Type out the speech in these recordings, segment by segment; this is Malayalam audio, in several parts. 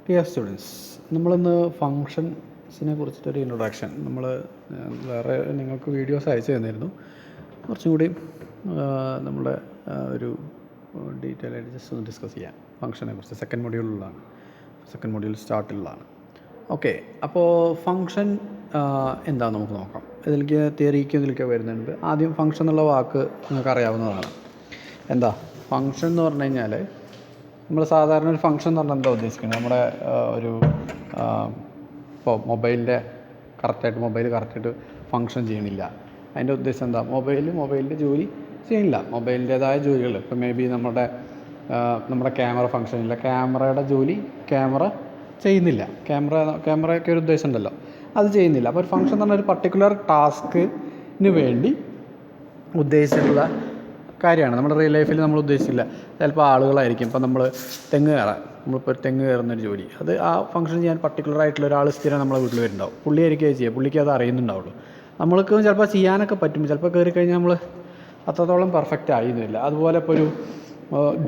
ഡിയർ സ്റ്റുഡൻസ്, നമ്മളിന്ന് ഫങ്ഷൻസിനെ കുറിച്ചിട്ടൊരു ഇൻട്രൊഡക്ഷൻ വേറെ നിങ്ങൾക്ക് വീഡിയോസ് അയച്ചു തന്നിരുന്നു. കുറച്ചും കൂടി നമ്മുടെ ഒരു ഡീറ്റെയിൽ ആയിട്ട് ജസ്റ്റ് ഒന്ന് ഡിസ്കസ് ചെയ്യാം ഫങ്ഷനെ കുറിച്ച്. സെക്കൻഡ് മൊഡ്യൂൾ സ്റ്റാർട്ടിലുള്ളതാണ്. ഓക്കെ, അപ്പോൾ ഫങ്ഷൻ എന്താണെന്ന് നമുക്ക് നോക്കാം. ഇതിലേക്ക് തിയറിക്ക് വരുന്നുണ്ട്. ആദ്യം ഫങ്ഷൻ എന്നുള്ള വാക്ക് നിങ്ങൾക്ക് അറിയാവുന്നതാണ്. എന്താ ഫങ്ഷൻ എന്ന് പറഞ്ഞു കഴിഞ്ഞാൽ, നമ്മൾ സാധാരണ ഒരു ഫങ്ഷൻ എന്ന് പറഞ്ഞാൽ എന്താ ഉദ്ദേശിക്കുന്നത്? നമ്മുടെ ഇപ്പോൾ മൊബൈൽ കറക്റ്റായിട്ട് ഫങ്ഷൻ ചെയ്യണില്ല. അതിൻ്റെ ഉദ്ദേശം എന്താ? മൊബൈലിൻ്റെ ജോലി ചെയ്യണില്ല. മൊബൈലിൻ്റേതായ ജോലികൾ, ഇപ്പോൾ മേ ബി നമ്മുടെ ക്യാമറ ഫങ്ഷൻ ഇല്ല, ക്യാമറയുടെ ജോലി ക്യാമറ ചെയ്യുന്നില്ല. ക്യാമറയൊക്കെ ഒരു ഉദ്ദേശം ഉണ്ടല്ലോ, അത് ചെയ്യുന്നില്ല. അപ്പോൾ ഒരു ഫങ്ഷൻ എന്ന് പറഞ്ഞാൽ ഒരു പർട്ടിക്കുലർ ടാസ്കിന് വേണ്ടി ഉദ്ദേശിച്ചിട്ടുള്ള കാര്യമാണ്. നമ്മുടെ റിയൽ ലൈഫിൽ നമ്മൾ ഉദ്ദേശിച്ചില്ല. ചിലപ്പോൾ ആളുകളായിരിക്കും. ഇപ്പോൾ നമ്മളിപ്പോൾ തെങ്ങ് കയറുന്നൊരു ജോലി, അത് ആ ഫങ്ഷൻ ചെയ്യാൻ പർട്ടിക്കുലറായിട്ടുള്ള ഒരാൾ സ്ഥിരം നമ്മളെ വീട്ടിൽ വരുന്നുണ്ടാവും. പുള്ളിയായിരിക്കും അത് ചെയ്യുക. പുള്ളിക്ക് അത് അറിയുന്നുണ്ടാവുള്ളൂ. നമ്മൾക്ക് ചിലപ്പോൾ ചെയ്യാനൊക്കെ പറ്റും. ചിലപ്പോൾ കയറി കഴിഞ്ഞാൽ നമ്മൾ അത്രത്തോളം പെർഫെക്റ്റ് ആയിരുന്നില്ല. അതുപോലെ ഇപ്പോൾ ഒരു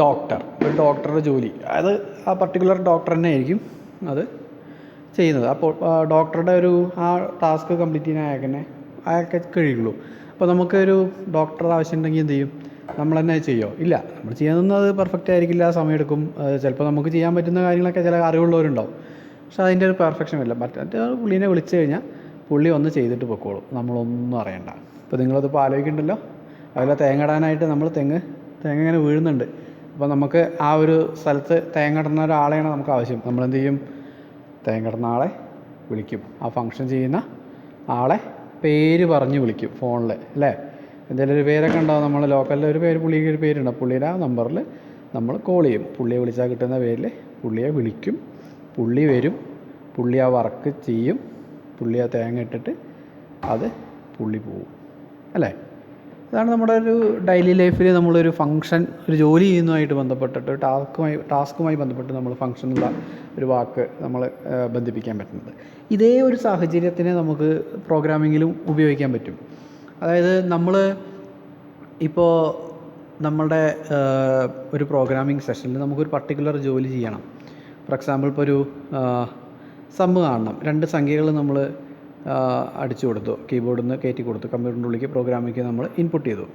ഡോക്ടറുടെ ജോലി, അത് ആ പർട്ടിക്കുലർ ഡോക്ടർ തന്നെ ആയിരിക്കും അത് ചെയ്യുന്നത്. അപ്പോൾ ഡോക്ടറുടെ ആ ടാസ്ക് കംപ്ലീറ്റ് ചെയ്യാൻ അയാൾക്ക് കഴിയുള്ളൂ. അപ്പോൾ നമുക്കൊരു ഡോക്ടറുടെ ആവശ്യം ഉണ്ടെങ്കിൽ എന്ത് ചെയ്യും? നമ്മൾ തന്നെ ചെയ്യുമോ? ഇല്ല. നമ്മൾ ചെയ്യാനൊന്നും അത് പെർഫെക്റ്റ് ആയിരിക്കില്ല, സമയമെടുക്കും. ചിലപ്പോൾ നമുക്ക് ചെയ്യാൻ പറ്റുന്ന കാര്യങ്ങളൊക്കെ ചില അറിവുള്ളവരുണ്ടാവും, പക്ഷേ അതിൻ്റെ ഒരു പെർഫെക്ഷൻ ഇല്ല. മറ്റേ പുള്ളീനെ വിളിച്ചു കഴിഞ്ഞാൽ പുള്ളി ഒന്ന് ചെയ്തിട്ട് പൊക്കോളും, നമ്മളൊന്നും അറിയണ്ട. ഇപ്പോൾ നിങ്ങളതിപ്പോൾ ആലോചിക്കുന്നുണ്ടല്ലോ, അതിൽ തേങ്ങ ഇടാനായിട്ട് നമ്മൾ തേങ്ങ ഇങ്ങനെ വീഴുന്നുണ്ട്. അപ്പോൾ നമുക്ക് ആ ഒരു സ്ഥലത്ത് തേങ്ങ ഇടുന്ന ഒരാളെയാണ് നമുക്ക് ആവശ്യം. നമ്മളെന്ത് ചെയ്യും? തേങ്ങ ഇടുന്ന ആളെ വിളിക്കും. ആ ഫങ്ഷൻ ചെയ്യുന്ന ആളെ പേര് പറഞ്ഞ് വിളിക്കും ഫോണിൽ, അല്ലേ? എന്തെങ്കിലും ഒരു പേരൊക്കെ ഉണ്ടാവും. നമ്മൾ ലോക്കലിൽ ഒരു പുള്ളിക്ക് ഒരു പേരുണ്ടാവും. പുള്ളിയുടെ ആ നമ്പറിൽ നമ്മൾ കോൾ ചെയ്യും. പുള്ളിയെ വിളിച്ചാൽ കിട്ടുന്ന പേരിൽ പുള്ളിയെ വിളിക്കും. പുള്ളി വരും, പുള്ളി ആ വർക്ക് ചെയ്യും. പുള്ളി ആ തേങ്ങ ഇട്ടിട്ട് പുള്ളി പോവും, അല്ലേ? അതാണ് നമ്മുടെ ഒരു ഡെയിലി ലൈഫിൽ നമ്മളൊരു ഫങ്ഷൻ, ഒരു ജോലി ചെയ്യുന്നതുമായിട്ട് ബന്ധപ്പെട്ടിട്ട്, ടാസ്കുമായി ബന്ധപ്പെട്ട് നമ്മൾ ഫങ്ഷൻ എന്നുള്ള ഒരു വാക്ക് നമ്മൾ ബന്ധിപ്പിക്കാൻ പറ്റുന്നത്. ഇതേ ഒരു സാഹചര്യത്തിനെ നമുക്ക് പ്രോഗ്രാമിങ്ങിലും ഉപയോഗിക്കാൻ പറ്റും. അതായത് ഇപ്പോൾ നമ്മളുടെ ഒരു പ്രോഗ്രാമിംഗ് സെഷനിൽ നമുക്കൊരു പർട്ടിക്കുലർ ജോലി ചെയ്യണം. ഫോർ എക്സാമ്പിൾ, ഇപ്പോൾ ഒരു സമ്മ് കാണണം. 2 സംഖ്യകൾ നമ്മൾ അടിച്ചു കൊടുത്തു, കീബോർഡിൽ നിന്ന് കയറ്റി കൊടുത്തു, കമ്പ്യൂട്ടറിൻ്റെ ഉള്ളിലേക്ക് പ്രോഗ്രാമിലേക്ക് നമ്മൾ ഇൻപുട്ട് ചെയ്തു.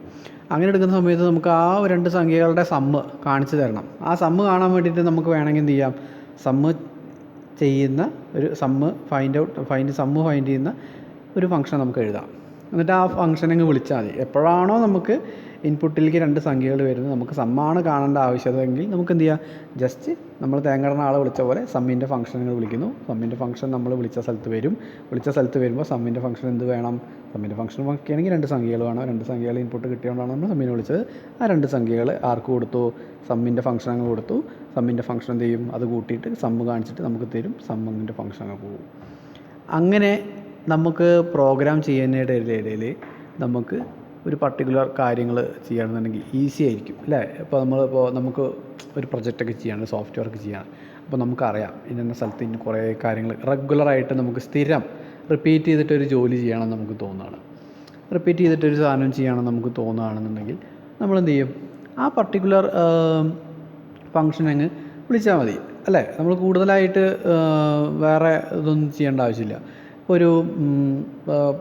അങ്ങനെ എടുക്കുന്ന സമയത്ത് നമുക്ക് ആ 2 സംഖ്യകളുടെ സമ്മ് കാണിച്ചു തരണം. ആ സമ്മ് കാണാൻ വേണ്ടിയിട്ട് നമുക്ക് വേണമെങ്കിൽ എന്ത് ചെയ്യാം? സമ്മ് ചെയ്യുന്ന ഒരു സമ്മ് ഫൈൻഡ് ചെയ്യുന്ന ഒരു ഫങ്ഷൻ നമുക്ക് എഴുതാം. എന്നിട്ട് ആ ഫങ്ഷൻ അങ്ങ് വിളിച്ചാൽ മതി. എപ്പോഴാണോ നമുക്ക് ഇൻപുട്ടിലേക്ക് 2 സംഖ്യകൾ വരുന്നത്, നമുക്ക് സമ്മാണ് കാണേണ്ട ആവശ്യമെങ്കിൽ നമുക്ക് എന്ത് ചെയ്യാം? ജസ്റ്റ് നമ്മൾ തേങ്ങയിടുന്ന ആളെ വിളിച്ച പോലെ സമ്മിൻ്റെ ഫങ്ഷനുകൾ വിളിക്കുന്നു. സമ്മിൻ്റെ ഫങ്ഷൻ നമ്മൾ വിളിച്ച സ്ഥലത്ത് വരുമ്പോൾ സമ്മിൻ്റെ ഫങ്ഷൻ എന്ത് വേണം? സമ്മിൻ്റെ ഫങ്ഷൻ വയ്ക്കുകയാണെങ്കിൽ 2 സംഖ്യകൾ വേണം. 2 സംഖ്യകൾ ഇൻപുട്ട് കിട്ടിയതുകൊണ്ടാണ് നമ്മൾ സമ്മിനെ വിളിച്ചത്. ആ 2 സംഖ്യകൾ ആർക്ക് കൊടുത്തു? സമ്മിൻ്റെ ഫങ്ഷൻ അങ്ങ് കൊടുത്തു. സമ്മിൻ്റെ ഫങ്ഷൻ എന്ത് ചെയ്യും? അത് കൂട്ടിയിട്ട് സമ്മ് കാണിച്ചിട്ട് നമുക്ക് തരും. സമ്മിൻ്റെ ഫങ്ഷൻ അങ്ങ് പോകും. അങ്ങനെ നമുക്ക് പ്രോഗ്രാം ചെയ്യുന്നതിൻ്റെ ഇടയിൽ നമുക്ക് ഒരു പർട്ടിക്കുലർ കാര്യങ്ങൾ ചെയ്യണമെന്നുണ്ടെങ്കിൽ ഈസി ആയിരിക്കും, അല്ലേ? ഇപ്പോൾ നമുക്ക് ഒരു പ്രൊജക്റ്റൊക്കെ ചെയ്യാണ്, സോഫ്റ്റ്വെയർ ഒക്കെ ചെയ്യാണ്. അപ്പോൾ നമുക്കറിയാം ഇന്ന സ്ഥലത്ത് ഇന്ന് കുറേ കാര്യങ്ങൾ റെഗുലറായിട്ട് നമുക്ക് സ്ഥിരം റിപ്പീറ്റ് ചെയ്തിട്ടൊരു ജോലി ചെയ്യണമെന്ന് നമുക്ക് തോന്നുകയാണ്. റിപ്പീറ്റ് ചെയ്തിട്ടൊരു സാധനം ചെയ്യണമെന്ന് നമുക്ക് തോന്നുകയാണെന്നുണ്ടെങ്കിൽ നമ്മളെന്ത് ചെയ്യും? ആ പർട്ടിക്കുലർ ഫങ്ഷൻ അങ്ങ് വിളിച്ചാൽ മതി, അല്ലേ? നമ്മൾ കൂടുതലായിട്ട് വേറെ ഇതൊന്നും ചെയ്യേണ്ട ആവശ്യമില്ല. ഒരു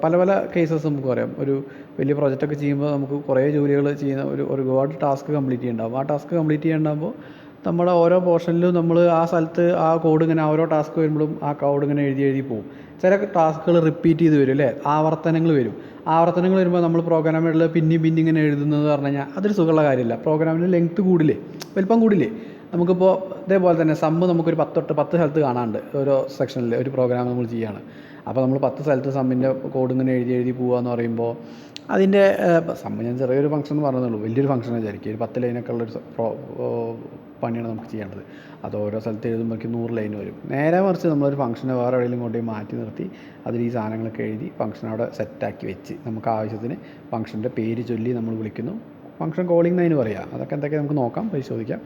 പല കേസസ് നമുക്ക് പറയാം. ഒരു വലിയ പ്രൊജക്റ്റൊക്കെ ചെയ്യുമ്പോൾ നമുക്ക് കുറേ ജോലികൾ ചെയ്യുന്ന ഒരുപാട് ടാസ്ക് കംപ്ലീറ്റ് ചെയ്യണ്ടാവും. ആ ടാസ്ക് കംപ്ലീറ്റ് ചെയ്യണ്ടാകുമ്പോൾ നമ്മുടെ ഓരോ പോർഷനിലും നമ്മൾ ആ സ്ഥലത്ത് ആ കോഡ് ഇങ്ങനെ ഓരോ ടാസ്ക് വരുമ്പോഴും ആ കോഡ് ഇങ്ങനെ എഴുതി പോകും. ചില ടാസ്കുകൾ റിപ്പീറ്റ് ചെയ്ത് വരും, അല്ലേ? ആവർത്തനങ്ങൾ വരുമ്പോൾ നമ്മൾ പ്രോഗ്രാമിൽ പിന്നെ ഇങ്ങനെ എഴുതുന്നത് പറഞ്ഞു കഴിഞ്ഞാൽ അതൊരു സുഖമുള്ള കാര്യമില്ല. പ്രോഗ്രാമിൻ്റെ ലെങ്ത്ത് വലിപ്പം കൂടില്ലേ? നമുക്കിപ്പോൾ ഇതേപോലെ തന്നെ സമ്മ് നമുക്കൊരു 10 സ്ഥലത്ത് കാണാനുണ്ട്. ഓരോ സെക്ഷനിൽ ഒരു പ്രോഗ്രാം നമ്മൾ ചെയ്യുകയാണ്. അപ്പോൾ നമ്മൾ 10 സ്ഥലത്ത് സമ്മിൻ്റെ കോഡ് ഇങ്ങനെ എഴുതി പോകാമെന്ന് പറയുമ്പോൾ അതിൻ്റെ സമ്മ് ഞാൻ ചെറിയൊരു ഫങ്ഷൻ എന്ന് പറഞ്ഞതേ, വലിയൊരു ഫങ്ഷൻ വിചാരിക്കും. ഒരു 10 ലൈനൊക്കെ ഉള്ളൊരു പണിയാണ് നമുക്ക് ചെയ്യേണ്ടത്. അത് ഓരോ സ്ഥലത്ത് എഴുതുമ്പോഴേക്കും 100 ലൈൻ വരും. നേരെ മറിച്ച് നമ്മളൊരു ഫങ്ഷനെ വേറെ എവിടെയെങ്കിലും കൊണ്ടുപോയി മാറ്റി നിർത്തി അതിൽ ഈ സാധനങ്ങളൊക്കെ എഴുതി ഫങ്ഷൻ അവിടെ സെറ്റാക്കി വെച്ച് നമുക്ക് ആവശ്യത്തിന് ഫങ്ഷൻ്റെ പേര് ചൊല്ലി നമ്മൾ വിളിക്കുന്നു. ഫങ്ഷൻ കോളിംഗ് എന്നതിന് പറയാം. അതൊക്കെ എന്തൊക്കെ നമുക്ക് നോക്കാം, പരിശോധിക്കാം.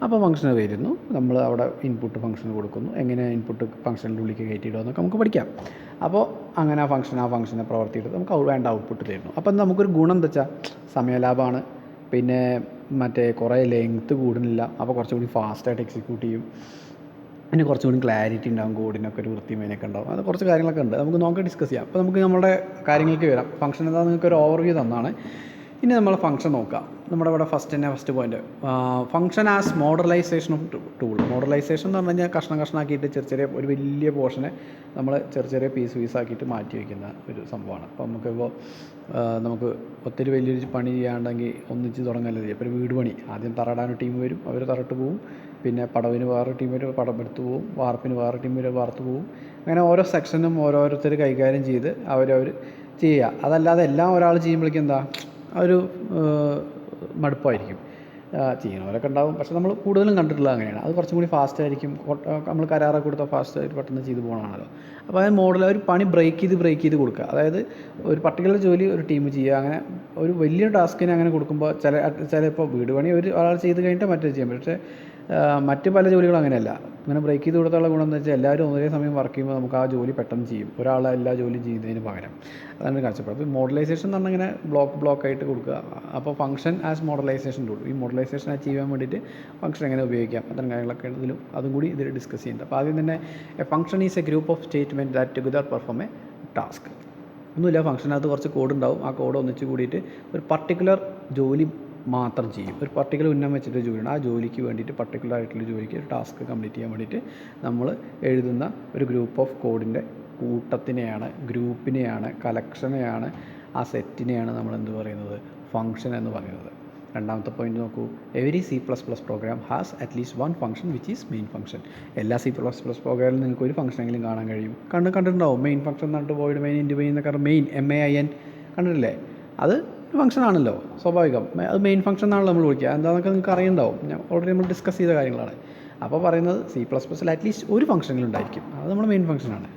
അപ്പോൾ ഫങ്ഷന് വരുന്നു, നമ്മൾ അവിടെ ഇൻപുട്ട് ഫങ്ഷൻ കൊടുക്കുന്നു. എങ്ങനെ ഇൻപുട്ട് ഫങ്ഷനിൻ്റെ ഉള്ളിലേക്ക് കയറ്റിയിടുക എന്നൊക്കെ നമുക്ക് പഠിക്കാം. അപ്പോൾ അങ്ങനെ ആ ഫങ്ഷനെ പ്രവർത്തിയിട്ട് നമുക്ക് വേണ്ട ഔട്ട്പുട്ട് തരുന്നു. അപ്പം നമുക്കൊരു ഗുണം എന്താ വെച്ചാൽ സമയലാഭമാണ്. പിന്നെ കുറേ ലെങ്ത്ത് കൂടുന്നില്ല. അപ്പോൾ കുറച്ചുകൂടി ഫാസ്റ്റായിട്ട് എക്സിക്യൂട്ട് ചെയ്യും. അതിന് കുറച്ചുകൂടി ക്ലാരിറ്റി ഉണ്ടാകും, കോഡിനൊക്കെ ഒരു വൃത്തിയും അതിനൊക്കെ ഉണ്ടാവും. അത് കുറച്ച് കാര്യങ്ങളൊക്കെ ഉണ്ട്, നമുക്ക് നോക്കി ഡിസ്കസ് ചെയ്യാം. അപ്പോൾ നമുക്ക് നമ്മുടെ കാര്യങ്ങൾക്ക് വരാം. ഫംഗ്ഷൻ എന്താണെന്ന് നിങ്ങൾക്ക് ഒരു ഓവർവ്യൂ തന്നാണ്. ഇനി നമ്മൾ ഫംഗ്ഷൻ നോക്കാം. നമ്മുടെ ഇവിടെ first point function as modularization of tool. Modularization എന്ന് പറഞ്ഞു കഴിഞ്ഞാൽ കഷ്ണാക്കിയിട്ട് ചെറിയ ഒരു വലിയ പോർഷനെ നമ്മൾ ചെറിയ പീസാക്കിയിട്ട് മാറ്റി വയ്ക്കുന്ന ഒരു സംഭവമാണ്. അപ്പോൾ നമുക്ക് ഒത്തിരി വലിയൊരു പണി ചെയ്യാണ്ടെങ്കിൽ ഒന്നിച്ച് തുടങ്ങല്ലേ. ഇപ്പോൾ ഒരു വീട് പണി, ആദ്യം തറയിടാൻ ടീം വരും, അവർ തറയിട്ട് പോവും. പിന്നെ പടവിന് വേറെ ടീം വരും, പടം എടുത്ത് പോവും. വാർപ്പിന് വേറെ ടീം വരും, വാർത്ത് പോവും. അങ്ങനെ ഓരോ സെക്ഷനും ഓരോരുത്തർ കൈകാര്യം ചെയ്ത് അവർ ചെയ്യുക. അതല്ലാതെ എല്ലാം ഒരാൾ ചെയ്യുമ്പോഴേക്കും എന്താ ഒരു മടുപ്പായിരിക്കും. ചെയ്യണവരൊക്കെ ഉണ്ടാവും, പക്ഷെ നമ്മൾ കൂടുതലും കണ്ടിട്ടുള്ളത് അങ്ങനെയാണ്. അത് കുറച്ചും കൂടി ഫാസ്റ്റ് ആയിരിക്കും. നമ്മൾ കരാറൊക്കെ കൊടുത്താൽ ഫാസ്റ്റായിട്ട് പെട്ടെന്ന് ചെയ്ത് പോകണമാണല്ലോ. അപ്പോൾ അത് മോഡൽ ഒരു പണി ബ്രേക്ക് ചെയ്ത് കൊടുക്കുക. അതായത് ഒരു പർട്ടിക്കുലർ ജോലി ഒരു ടീം ചെയ്യുക. അങ്ങനെ ഒരു വലിയ ടാസ്കിനെ അങ്ങനെ കൊടുക്കുമ്പോൾ ചിലപ്പോൾ വീട് പണി ഒരാൾ ചെയ്ത് കഴിഞ്ഞിട്ട് മറ്റേ ചെയ്യാൻ പറ്റും. പക്ഷേ മറ്റ് പല ജോലികളും അങ്ങനെയല്ല. ഇങ്ങനെ ബ്രേക്ക് ചെയ്ത് കൊടുത്തുള്ള ഗുണം എന്ന് വെച്ചാൽ എല്ലാവരും ഒരേ സമയം വർക്ക് ചെയ്യുമ്പോൾ നമുക്ക് ആ ജോലി പെട്ടെന്ന് ചെയ്യും, ഒരാൾ എല്ലാ ജോലിയും ചെയ്യുന്നതിന് പകരം. അതാണ് കാഴ്ചപ്പാട്. അപ്പോൾ മോഡലൈസേഷൻ എന്ന് പറഞ്ഞാൽ ഇങ്ങനെ ബ്ലോക്കായിട്ട് കൊടുക്കുക. അപ്പോൾ ഫംഗ്ഷൻ ആസ് മോഡലൈസേഷൻ ടൂൾ. ഈ മോഡലൈസേഷൻ അച്ചീവ് ചെയ്യാൻ വേണ്ടിയിട്ട് ഫംഗ്ഷൻ എങ്ങനെ ഉപയോഗിക്കാം, അത്തരം കാര്യങ്ങളൊക്കെ അതും കൂടി ഇതിൽ ഡിസ്കസ് ചെയ്യുന്നുണ്ട്. അപ്പോൾ ആദ്യം തന്നെ A function is A group of statement that together perform A task. ഒന്നുമില്ല, ഫംഗ്ഷനകത്ത് കുറച്ച് കോഡ് ഉണ്ടാവും. ആ കോഡ് ഒന്നിച്ച് കൂടിയിട്ട് ഒരു പർട്ടിക്കുലർ ജോലി മാത്രം ചെയ്യും. ഒരു പർട്ടിക്കുലർ ഉന്നം വെച്ചിട്ട് ജോലിയാണ്. ആ ജോലിക്ക് വേണ്ടിയിട്ട് പർട്ടിക്കുലർ ആയിട്ടുള്ള ജോലിക്ക് ഒരു ടാസ്ക് കംപ്ലീറ്റ് ചെയ്യാൻ വേണ്ടിയിട്ട് നമ്മൾ എഴുതുന്ന ഒരു ഗ്രൂപ്പ് ഓഫ് കോഡിൻ്റെ കൂട്ടത്തിനെയാണ്, ഗ്രൂപ്പിനെയാണ്, കളക്ഷനെയാണ്, ആ സെറ്റിനെയാണ് നമ്മൾ എന്ത് പറയുന്നത്, ഫംഗ്ഷൻ എന്ന് പറയുന്നത്. രണ്ടാമത്തെ പോയിന്റ് നോക്കൂ. Every C++ program has at least one function which is main function. എല്ലാ C++ പ്രോഗ്രാമിലും നിങ്ങൾക്ക് ഒരു ഫംഗ്ഷനെങ്കിലും കാണാൻ കഴിയും. കണ്ടിട്ടുണ്ടാവും. മെയിൻ ഫംഗ്ഷൻ എന്നിട്ട് വോയിഡ് മെയിൻ, ഇൻഡ് മെയിൻ എന്നൊക്കെ മെയിൻ MAIN കണ്ടിട്ടില്ലേ? അത് ഫംഗ്ഷൻ ആണല്ലോ, സ്വാഭാവികം. അത് മെയിൻ ഫംഗ്ഷൻ എന്നാണല്ലോ നമ്മൾ വിളിക്കുക. എന്താണെന്നൊക്കെ നിങ്ങൾക്ക് അറിയുന്നുണ്ടാവും. ഓൾറെഡി നമ്മൾ ഡിസ്കസ് ചെയ്ത കാര്യങ്ങളാണ്. അപ്പോൾ പറയുന്നത് C++ൽ അറ്റ്ലീസ്റ്റ് ഒരു ഫംഗ്ഷനെങ്കിലും ഉണ്ടായിരിക്കും. അത് നമ്മുടെ മെയിൻ ഫംഗ്ഷനാണ്.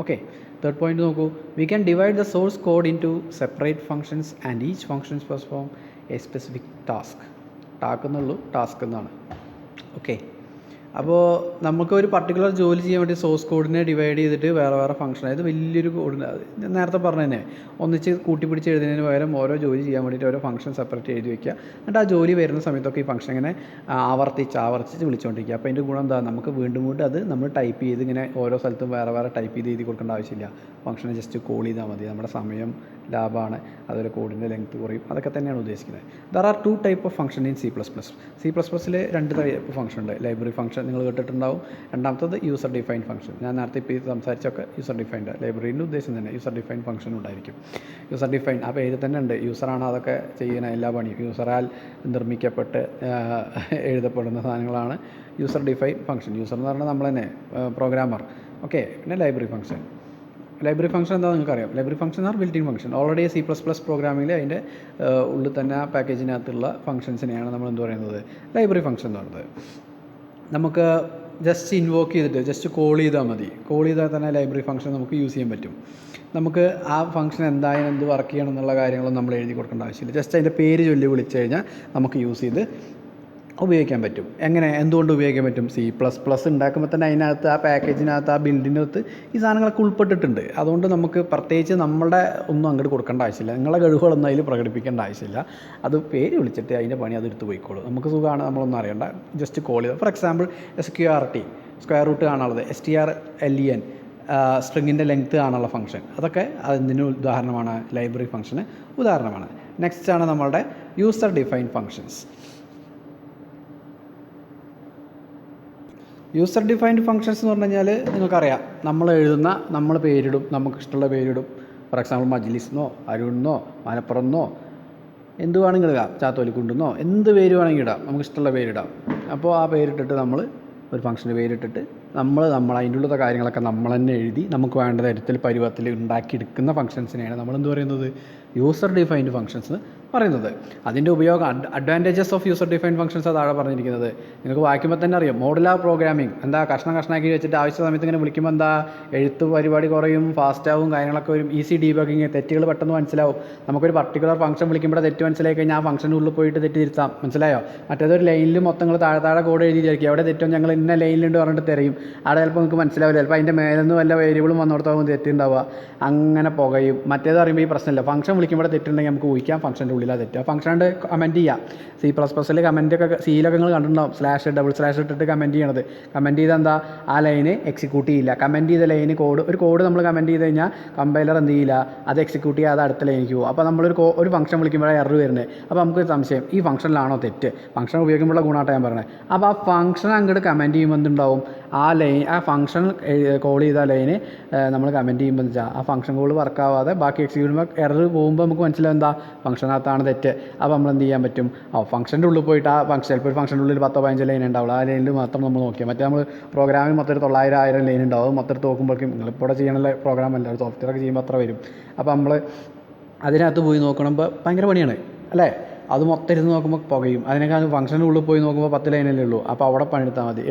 ഓക്കെ. തേർഡ് പോയിന്റ് നോക്കൂ. We can divide the source code into separate functions and each functions perform a specific task. Task എന്നാണ്. ഓക്കെ. അപ്പോൾ നമുക്ക് ഒരു പർട്ടിക്കുലർ ജോലി ചെയ്യാൻ വേണ്ടി സോഴ്സ് കോഡിനെ ഡിവൈഡ് ചെയ്തിട്ട് വേറെ ഫംഗ്ഷൻ, അതായത് വലിയൊരു കോഡിന് നേരത്തെ പറഞ്ഞു തന്നെ ഒന്നിച്ച് കൂട്ടിപ്പിടിച്ച് എഴുതുന്നതിന് പകരം ഓരോ ജോലി ചെയ്യാൻ വേണ്ടിയിട്ട് ഓരോ ഫംഗ്ഷൻ സെപ്പറേറ്റ് എഴുതി വയ്ക്കുക. എന്നിട്ട് ആ ജോലി വരുന്ന സമയത്തൊക്കെ ഈ ഫംഗ്ഷൻ ഇങ്ങനെ ആവർത്തിച്ച് വിളിച്ചുകൊണ്ടിരിക്കുക. അപ്പോൾ അതിൻ്റെ ഗുണം എന്താ, നമുക്ക് വീണ്ടും അത് നമ്മൾ ടൈപ്പ് ചെയ്ത് ഇങ്ങനെ ഓരോ സ്ഥലത്തും വേറെ ടൈപ്പ് ചെയ്ത് എഴുതി കൊടുക്കേണ്ട ആവശ്യമില്ല. ഫംഗ്ഷനെ ജസ്റ്റ് കോൾ ചെയ്താൽ മതി. നമ്മുടെ സമയം ലാഭമാണ്, അതുപോലെ കോഡിൻ്റെ ലെങ്ത് കുറയും. അതൊക്കെ തന്നെയാണ് ഉദ്ദേശിക്കുന്നത്. There are 2 type of function in C++. C++ൽ 2 type function ഉണ്ട്. ലൈബ്രറി ഫംഗ്ഷൻ നിങ്ങൾ കേട്ടിട്ടുണ്ടാവും. രണ്ടാമത്തത് യൂസർ ഡിഫൈൻ ഫംഗ്ഷൻ. ഞാൻ നേരത്തെ ഇപ്പോൾ സംസാരിച്ചൊക്കെ യൂസർ ഡിഫൈൻഡ്. ലൈബ്രറീൻ്റെ ഉദ്ദേശം തന്നെ യൂസർ ഡിഫൈൻ ഫംഗ്ഷൻ ഉണ്ടായിരിക്കും. യൂസർ ഡിഫൈൻ ആ പേര് തന്നെ ഉണ്ട്. യൂസറാണ് അതൊക്കെ ചെയ്യുന്ന എല്ലാ പണിയും. യൂസറാൽ നിർമ്മിക്കപ്പെട്ട് എഴുതപ്പെടുന്ന സാധനങ്ങളാണ് യൂസർ ഡിഫൈൻ ഫംഗ്ഷൻ. യൂസർ എന്ന് പറഞ്ഞാൽ നമ്മൾ തന്നെ പ്രോഗ്രാമർ. ഓക്കെ. പിന്നെ ലൈബ്രറി ഫംഗ്ഷൻ എന്താ നിങ്ങൾക്കറിയാം. Library function R built in function. Already C++ പ്രോഗ്രാമിങ്ങിൽ അതിൻ്റെ ഉള്ളിൽ തന്നെ ആ പാക്കേജിനകത്തുള്ള ഫംഗ്ഷൻസിനെയാണ് നമ്മൾ എന്ത് പറയുന്നത്, ലൈബ്രറി ഫംഗ്ഷൻ എന്ന് പറയുന്നത്. നമുക്ക് ജസ്റ്റ് ഇൻവോക്ക് ചെയ്തിട്ട് ജസ്റ്റ് കോൾ ചെയ്താൽ മതി. കോൾ ചെയ്താൽ തന്നെ ലൈബ്രറി ഫംഗ്ഷൻ നമുക്ക് യൂസ് ചെയ്യാൻ പറ്റും. നമുക്ക് ആ ഫംഗ്ഷൻ എന്തായാലും എന്ത് വർക്ക് ചെയ്യണം എന്നുള്ള കാര്യങ്ങളൊന്നും നമ്മൾ എഴുതി കൊടുക്കേണ്ട ആവശ്യമില്ല. ജസ്റ്റ് അതിൻ്റെ പേര് ചൊല്ലി വിളിച്ചു കഴിഞ്ഞാൽ നമുക്ക് യൂസ് ചെയ്ത് ഉപയോഗിക്കാൻ പറ്റും. എന്തുകൊണ്ട് ഉപയോഗിക്കാൻ പറ്റും? C++ ഉണ്ടാക്കുമ്പോൾ തന്നെ അതിനകത്ത് ആ പാക്കേജിനകത്ത് ആ ബിൽഡിനകത്ത് ഈ സാധനങ്ങളൊക്കെ ഉൾപ്പെട്ടിട്ടുണ്ട്. അതുകൊണ്ട് നമുക്ക് പ്രത്യേകിച്ച് നമ്മളുടെ ഒന്നും അങ്ങോട്ട് കൊടുക്കേണ്ട ആവശ്യമില്ല. നിങ്ങളെ കഴിവുകളൊന്നും അതിൽ പ്രകടിപ്പിക്കേണ്ട ആവശ്യമില്ല. അത് പേര് വിളിച്ചിട്ട് അതിൻ്റെ പണി അതെടുത്ത് പോയിക്കോളൂ. നമുക്ക് സുഖമാണ്, നമ്മളൊന്നും അറിയണ്ട. ജസ്റ്റ് കോൾ ചെയ്താൽ, for example SQRT square root കാണാനുള്ളത്, STRLEN സ്ട്രിങ്ങിൻ്റെ ലെങ്ത്ത് കാണാനുള്ള ഫംഗ്ഷൻ, അതൊക്കെ അതിന് ഉദാഹരണമാണ്. ലൈബ്രറി ഫംഗ്ഷന് ഉദാഹരണമാണ്. നെക്സ്റ്റ് ആണ് നമ്മളുടെ user define functions. User defined functions എന്ന് പറഞ്ഞു കഴിഞ്ഞാൽ നിങ്ങൾക്കറിയാം, നമ്മൾ പേരിടും, നമുക്കിഷ്ടമുള്ള പേരിടും. ഫോർ എക്സാമ്പിൾ മജ്ലിസ്ന്നോ, അരുണെന്നോ, മലപ്പുറമെന്നോ, എന്ത് വേണമെങ്കിലും ഇടാം. ചാത്തോലിക്കുണ്ടെന്നോ, എന്ത് പേര് വേണമെങ്കിൽ ഇടാം, നമുക്കിഷ്ടമുള്ള പേരിടാം. അപ്പോൾ ആ പേരിട്ടിട്ട് നമ്മൾ ഒരു ഫംഗ്ഷൻ്റെ പേരിട്ടിട്ട് നമ്മൾ അതിൻ്റെ ഉള്ള കാര്യങ്ങളൊക്കെ നമ്മൾ തന്നെ എഴുതി നമുക്ക് വേണ്ട തരത്തിൽ പരുവത്തിൽ ഉണ്ടാക്കിയെടുക്കുന്ന ഫംഗ്ഷൻസിനെയാണ് നമ്മളെന്ത് പറയുന്നത്, യൂസർ ഡിഫൈൻഡ് ഫംഗ്ഷൻസ് പറയുന്നത്. അതിൻ്റെ ഉപയോഗം, advantages of user defined functions താഴെ പറഞ്ഞിരിക്കുന്നത്. നിങ്ങൾക്ക് വായിക്കുമ്പോൾ തന്നെ അറിയാം. മോഡുലാർ പ്രോഗ്രാമിംഗ് എന്താ, കഷ്ണാക്കി വെച്ചിട്ട് ആവശ്യ സമയത്ത് ഇങ്ങനെ വിളിക്കുമ്പോൾ എന്താ, എഴുത്ത് പരിപാടി കുറയും, ഫാസ്റ്റാവും, കാര്യങ്ങളൊക്കെ വരും. ഈസി ഡീബഗിങ്, തെറ്റുകൾ പെട്ടെന്ന് മനസ്സിലാവും. നമുക്കൊരു പർട്ടിക്കുലർ ഫംഗ്ഷൻ വിളിക്കുമ്പോൾ തെറ്റ് മനസ്സിലായി കഴിഞ്ഞാൽ ആ ഫംഗ്ഷൻ്റെ ഉള്ളിൽ പോയിട്ട് തെറ്റ് തിരുത്താം. മനസ്സിലായോ? മറ്റേതൊരു ലൈനിൽ മൊത്തം നിങ്ങൾ താഴെ കോഡ് എഴുതിയിരിക്കും. എവിടെ തെറ്റോ ഞങ്ങൾ ഇന്ന ലൈനിലുണ്ട് പറഞ്ഞിട്ട് തരും. അവിടെ ചിലപ്പോൾ നിങ്ങൾക്ക് മനസ്സിലാവില്ല. ചിലപ്പോൾ അതിൻ്റെ മേലെന്ന് വല്ല വേരിയബിളും വന്നിടത്താവും തെറ്റുണ്ടാവുക. അങ്ങനെ പുകയും. മറ്റേത് പറയുമ്പോൾ ഈ പ്രശ്നമില്ല. ഫംഗ്ഷൻ വിളിക്കുമ്പോൾ തെറ്റുണ്ടെങ്കിൽ നമുക്ക് ഊഹിക്കാം, ഫംഗ്ഷൻ്റെ ഉള്ളിൽ ഉള്ളിലാണ് തെറ്റ്. ആ ഫംഗ്ഷനുണ്ട് കമൻറ്റ് ചെയ്യുക. C++ൽ കമൻറ്റൊക്കെ സിയിലൊക്കെ നിങ്ങൾ കണ്ടിട്ടുണ്ടാവും, // ഇട്ടിട്ട് കമൻറ്റ് ചെയ്യണത്. കമൻറ്റ് ചെയ്താൽ എന്താ, ആ ലൈന് എക്സിക്യൂട്ട് ചെയ്യില്ല. കമൻറ്റ് ചെയ്ത ലൈന് ഒരു കോഡ് നമ്മൾ കമൻറ്റ് ചെയ്ത് കഴിഞ്ഞാൽ കമ്പൈലർ എന്ത് ചെയ്യില്ല, അത് എക്സിക്യൂട്ട് ചെയ്യാതെ അടുത്ത ലൈനിലേക്ക് പോകും. അപ്പോൾ നമ്മളൊരു ഫംഗ്ഷൻ വിളിക്കുമ്പോഴാണ് എറർ വരുന്നത്. അപ്പോൾ നമുക്കൊരു സംശയം, ഈ ഫംഗ്ഷനിലാണോ തെറ്റ്, ഫംഗ്ഷൻ ഉപയോഗിക്കുമ്പോഴുള്ള ഗുണമായിട്ടാണ് ഞാൻ പറയുന്നത്. അപ്പോൾ ആ ഫംഗ്ഷൻ അങ്ങോട്ട് കമൻറ്റ് ചെയ്യുമ്പോൾ എന്തുണ്ടാവും, ആ ഫംഗ്ഷൻ കോൾ ചെയ്ത ലൈന് നമ്മൾ കമൻറ്റ് ചെയ്യുമ്പോൾ എന്താ വെച്ചാൽ ആ ഫംഗ്ഷൻ കോൾ വർക്കാവാതെ ബാക്കി എക്സിക്യൂട്ട് ചെയ്യുമ്പോൾ എറർ പോകുമ്പോൾ നമുക്ക് മനസ്സിലാവും എന്താ, ഫംഗ്ഷനകത്താണ് തെറ്റ്. അപ്പോൾ നമ്മൾ എന്ത് ചെയ്യാൻ പറ്റും, ഫംഗ്ഷൻ്റെ ഉള്ളിൽ പോയിട്ട് ആ ഫംഗ്ഷൻ ചിലപ്പോൾ ഒരു ഫംഗ്ഷൻ്റെ ഉള്ളിൽ 10-15 ലൈൻ ഉണ്ടാവുള്ളൂ. ആ ലൈനിൽ മാത്രം നമ്മൾ നോക്കിയാൽ, മറ്റേ നമ്മൾ പ്രോഗ്രാമിൽ മൊത്തം 900-1000 ലൈൻ ഉണ്ടാവും. മൊത്തം നോക്കുമ്പോഴേക്കും നിങ്ങളിപ്പോൾ ചെയ്യണ പ്രോഗ്രാം അല്ല, സോഫ്റ്റ്വെയർ ചെയ്യുമ്പോൾ അത്ര വരും. അപ്പോൾ നമ്മൾ അതിനകത്ത് പോയി നോക്കണമ്പോൾ ഭയങ്കര പണിയാണ് അല്ലേ. അത് മൊത്തം ഇരുന്ന് നോക്കുമ്പോൾ പുകയും. അതിനേക്കാൾ ഫംഗ്ഷൻ്റെ ഉള്ളിൽ പോയി നോക്കുമ്പോൾ 10 ലൈനല്ലേ ഉള്ളൂ. അപ്പോൾ അവിടെ പണിയെടുത്താൽ മതി.